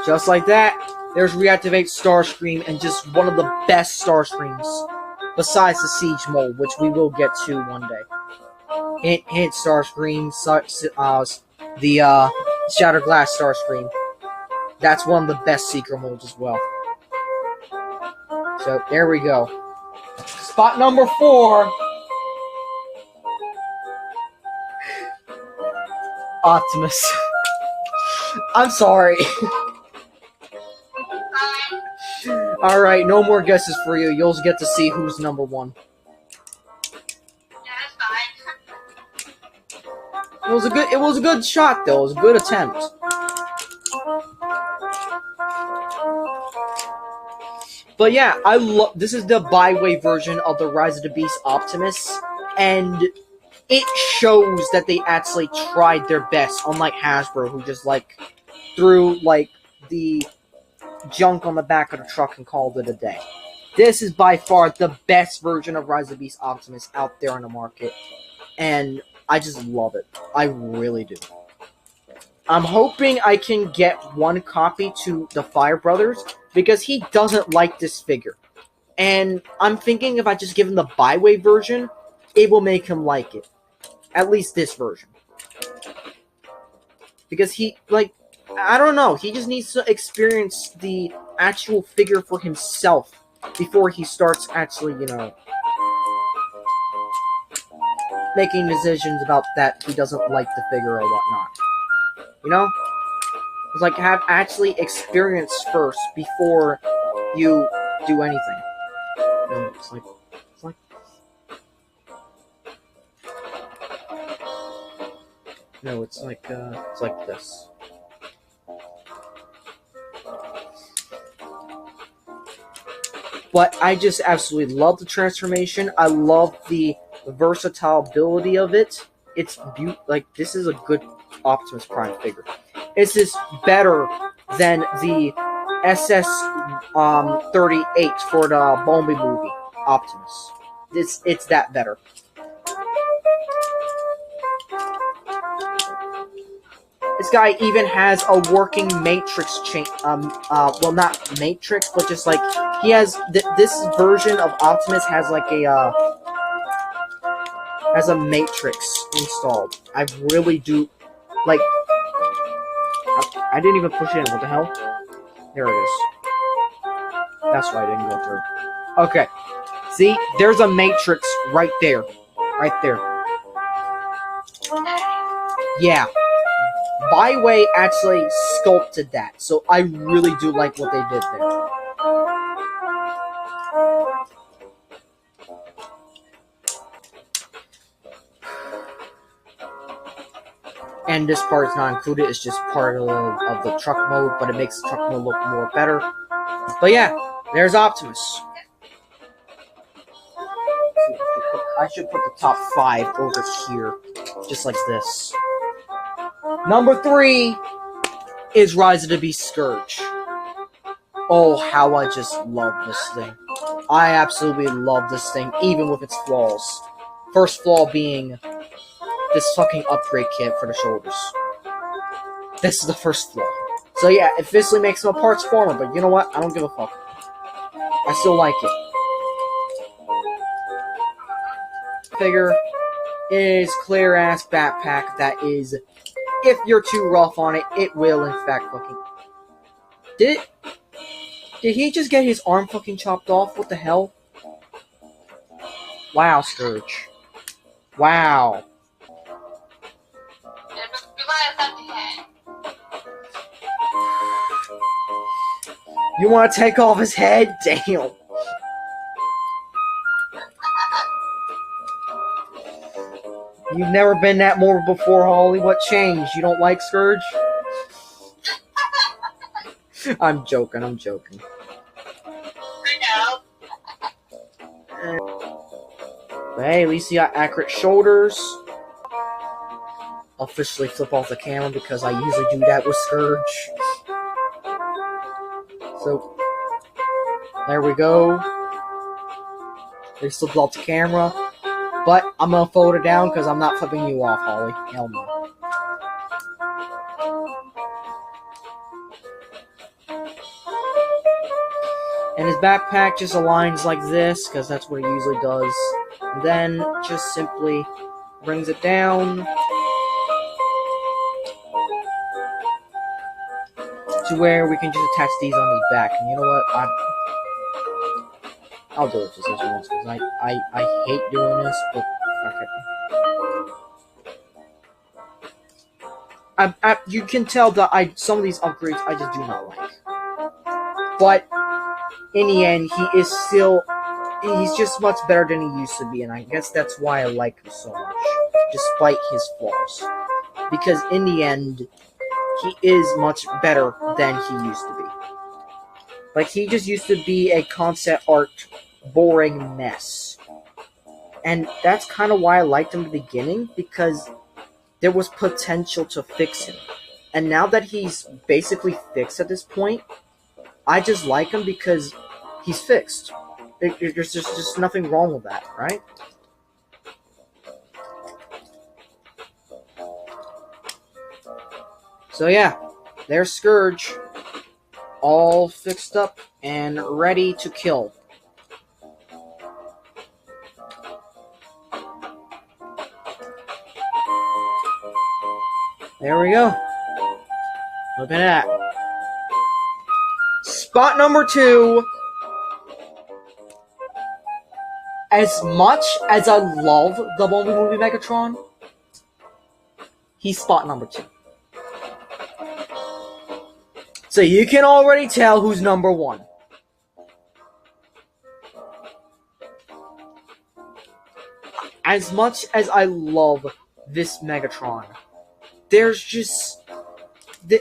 just like that, there's Reactivate Starscream, and just one of the best Starscreams, besides the Siege Mold, which we will get to one day. Hint Starscream, the Shattered Glass Starscream. That's one of the best Secret Molds as well. So, there we go. Spot number 4. Optimus. I'm sorry. Alright, no more guesses for you. You'll get to see who's number 1. Yeah, that's fine. It was a good shot though. It was a good attempt. But yeah, this is the Byway version of the Rise of the Beast Optimus, and it shows that they actually tried their best, unlike Hasbro, who just threw the junk on the back of the truck and called it a day. This is by far the best version of Rise of the Beast Optimus out there on the market, and I just love it. I really do. I'm hoping I can get one copy to the Fire Brothers, because he doesn't like this figure. And I'm thinking if I just give him the Byway version, it will make him like it. At least this version. Because he, I don't know, he just needs to experience the actual figure for himself before he starts actually, making decisions about that he doesn't like the figure or whatnot. It's like, have actually experience first before you do anything. It's like no, it's like this. But I just absolutely love the transformation. I love the versatile ability of it. It's this is a good Optimus Prime figure. This is better than the SS-38 for the Bumblebee movie, Optimus. It's that better. This guy even has a working Matrix chain. Well, not Matrix, but just he has this version of Optimus has a Matrix installed. I really do I didn't even push it in. What the hell? There it is. That's why I didn't go through. Okay. See? There's a Matrix right there. Right there. Yeah. Byway actually sculpted that. So I really do like what they did there. And this part is not included, it's just part of the truck mode, but it makes the truck mode look more better. But yeah, there's Optimus. I should put the top 5 over here, just like this. Number 3 is Rise of the Beast Scourge. Oh, how I just love this thing. I absolutely love this thing, even with its flaws. First flaw being this fucking upgrade kit for the shoulders. This is the first flaw. So yeah, it officially makes him a parts former, but you know what? I don't give a fuck. I still like it. Figure is clear ass backpack that is if you're too rough on it, it will in fact fucking... Did he just get his arm fucking chopped off? What the hell? Wow, Scourge. Wow. You want to take off his head? Damn. You've never been that morbid before, Holly. What changed? You don't like Scourge? I'm joking. But hey, at least he got accurate shoulders. I'll officially flip off the camera because I usually do that with Scourge. So, there we go. They still blow up the camera. But I'm gonna fold it down because I'm not flipping you off, Holly. Hell no. And his backpack just aligns like this because that's what it usually does. And then just simply brings it down to where we can just attach these on his back. And you know what? I'll do it just this once because I hate doing this, but okay. You can tell that some of these upgrades I just do not like. But in the end, he's just much better than he used to be, and I guess that's why I like him so much, despite his flaws. Because in the end, he is much better than he used to be. Like, he just used to be a concept art boring mess. And that's kind of why I liked him in the beginning, because there was potential to fix him. And now that he's basically fixed at this point, I just like him because he's fixed. There's just nothing wrong with that, right? So yeah, there's Scourge, all fixed up and ready to kill. There we go. Look at that. Spot number 2. As much as I love the Bumblebee movie Megatron, he's spot number 2. So you can already tell who's number 1. As much as I love this Megatron, there's just...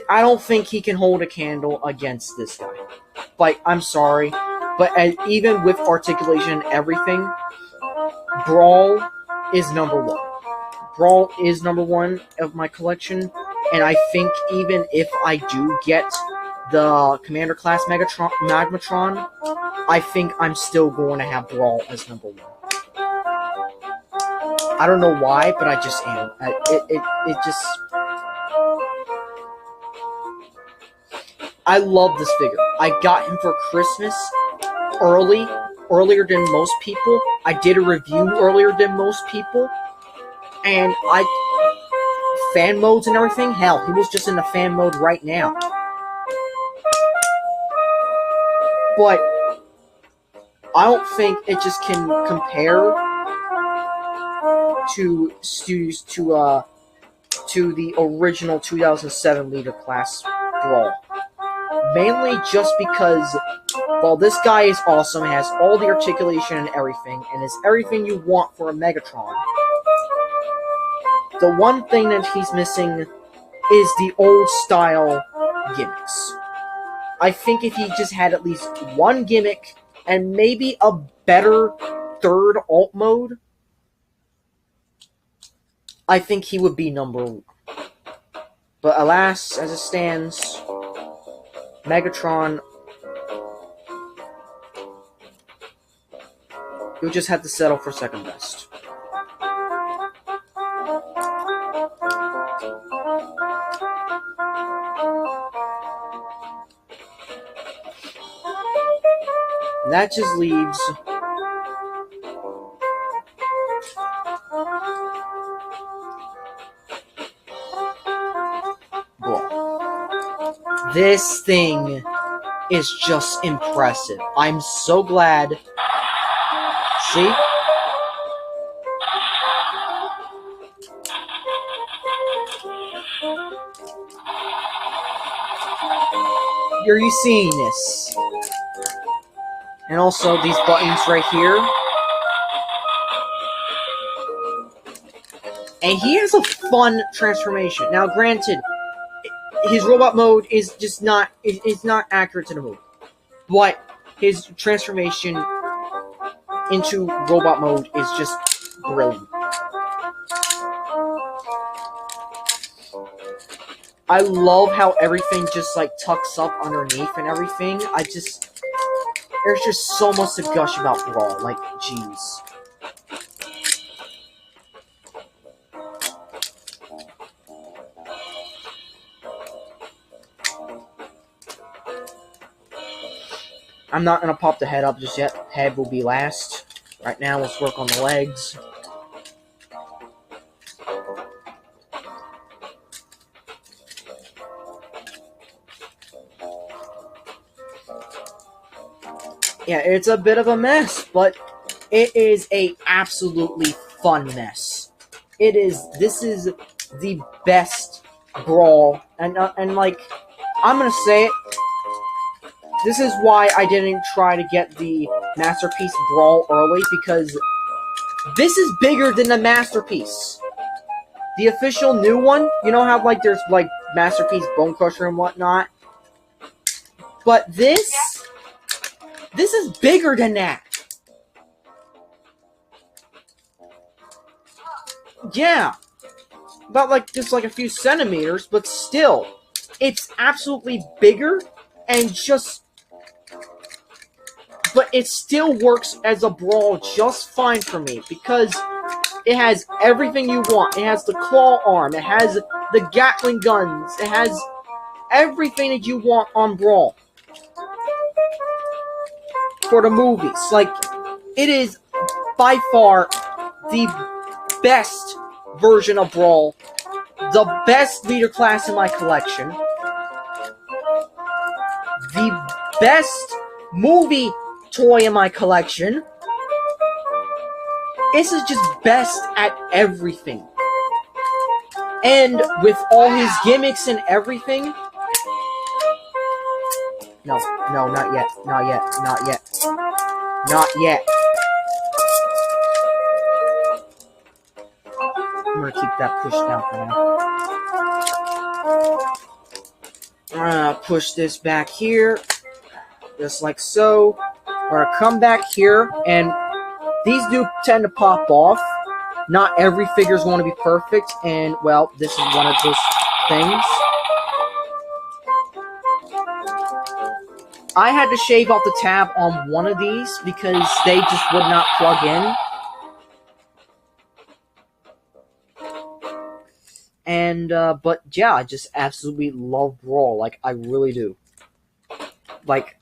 I don't think he can hold a candle against this guy. Like, I'm sorry, but even with articulation and everything, Brawl is number 1. Brawl is number 1 of my collection, and I think even if I do get the Commander Class Magmatron, I think I'm still going to have Brawl as number 1. I don't know why, but I just am. It just... I love this figure. I got him for Christmas earlier than most people. I did a review earlier than most people. And fan modes and everything, hell, he was just in the fan mode right now. But I don't think it just can compare to the original 2007 Leader Class Brawl. Mainly just because, while this guy is awesome, has all the articulation and everything, and is everything you want for a Megatron, the one thing that he's missing is the old-style gimmicks. I think if he just had at least one gimmick, and maybe a better third alt mode, I think he would be number 1. But alas, as it stands, Megatron, you'll just have to settle for second best. And that just leaves This thing is just impressive. I'm so glad. See? Are you seeing this? And also these buttons right here. And he has a fun transformation. Now, granted, his robot mode is just not accurate to the movie. But his transformation into robot mode is just brilliant. I love how everything just like tucks up underneath and everything. There's just so much to gush about Brawl. Like, jeez. I'm not gonna pop the head up just yet. Head will be last. Right now, let's work on the legs. Yeah, it's a bit of a mess, but it is a absolutely fun mess. This is the best Brawl, and like, I'm gonna say it. This is why I didn't try to get the Masterpiece Brawl early, because this is bigger than the Masterpiece. The official new one, you know how like there's like Masterpiece Bone Crusher and whatnot? But this is bigger than that. Yeah. About like just like a few centimeters, but still. It's absolutely bigger and just... But it still works as a Brawl just fine for me, because it has everything you want. It has the claw arm, it has the Gatling guns, it has everything that you want on Brawl. For the movies. Like, it is by far the best version of Brawl, the best leader class in my collection, the best movie toy in my collection. This is just best at everything. And with all his gimmicks and everything... No, not yet. Not yet. Not yet. Not yet. I'm gonna keep that pushed down for now. I'm gonna push this back here. Just like so. We're gonna come back here, and these do tend to pop off. Not every figure is going to be perfect, and, well, this is one of those things. I had to shave off the tab on one of these because they just would not plug in. And, but yeah, I just absolutely love Brawl. Like, I really do. Like,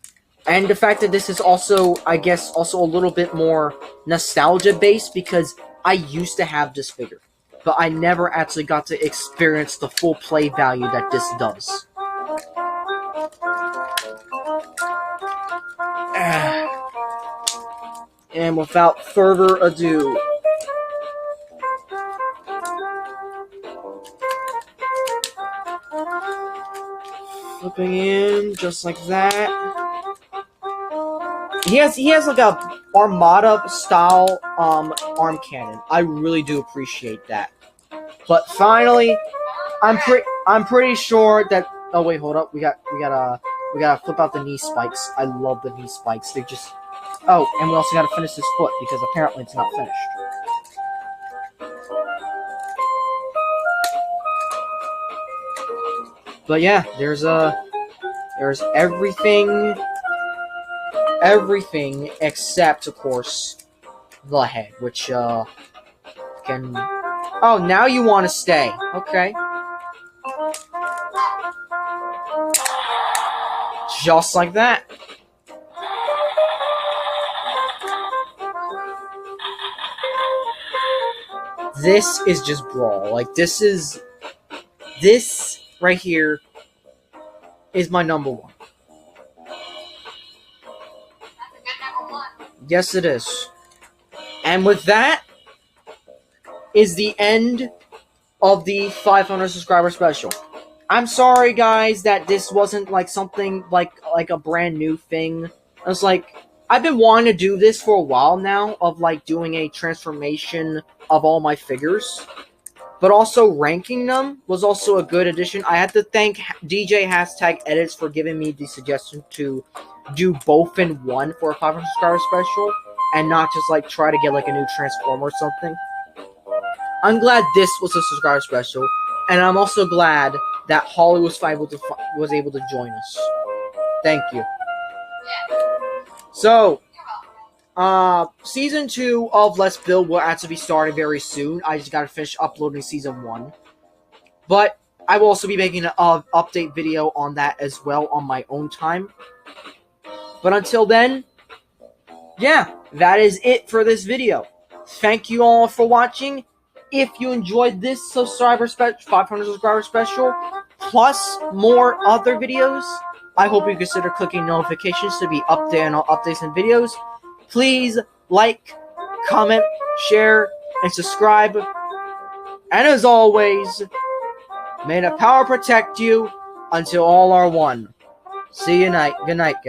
and the fact that this is also, I guess, also a little bit more nostalgia-based, because I used to have this figure. But I never actually got to experience the full play value that this does. And without further ado, flipping in just like that. He has like a Armada style arm cannon. I really do appreciate that. But finally, I'm pretty sure that... Oh wait, hold up. We gotta flip out the knee spikes. I love the knee spikes. They just... Oh, and we also gotta finish this foot, because apparently it's not finished. But yeah, there's everything except, of course, the head, which can... Oh, now you want to stay. Okay. Just like that. This is just Brawl. Like, this right here is my number one. That's a good number one. Yes, it is. And with that is the end of the 500 subscriber special. I'm sorry, guys, that this wasn't like something like a brand new thing. I was like, I've been wanting to do this for a while now, of like doing a transformation of all my figures, but also ranking them was also a good addition. I had to thank DJ Hashtag Edits for giving me the suggestion to do both in one for a 500 subscriber special, and not just like try to get like a new Transformer or something. I'm glad this was a subscriber special, and I'm also glad that Holly was able to join us. Thank you. So, Season 2 of Let's Build will actually be starting very soon. I just gotta finish uploading Season 1. But I will also be making an update video on that as well on my own time. But until then, yeah, that is it for this video. Thank you all for watching. If you enjoyed this 500 subscriber special, plus more other videos, I hope you consider clicking notifications to be updated on all updates and videos. Please like, comment, share, and subscribe. And as always, may the power protect you until all are one. See you night. Good night, guys.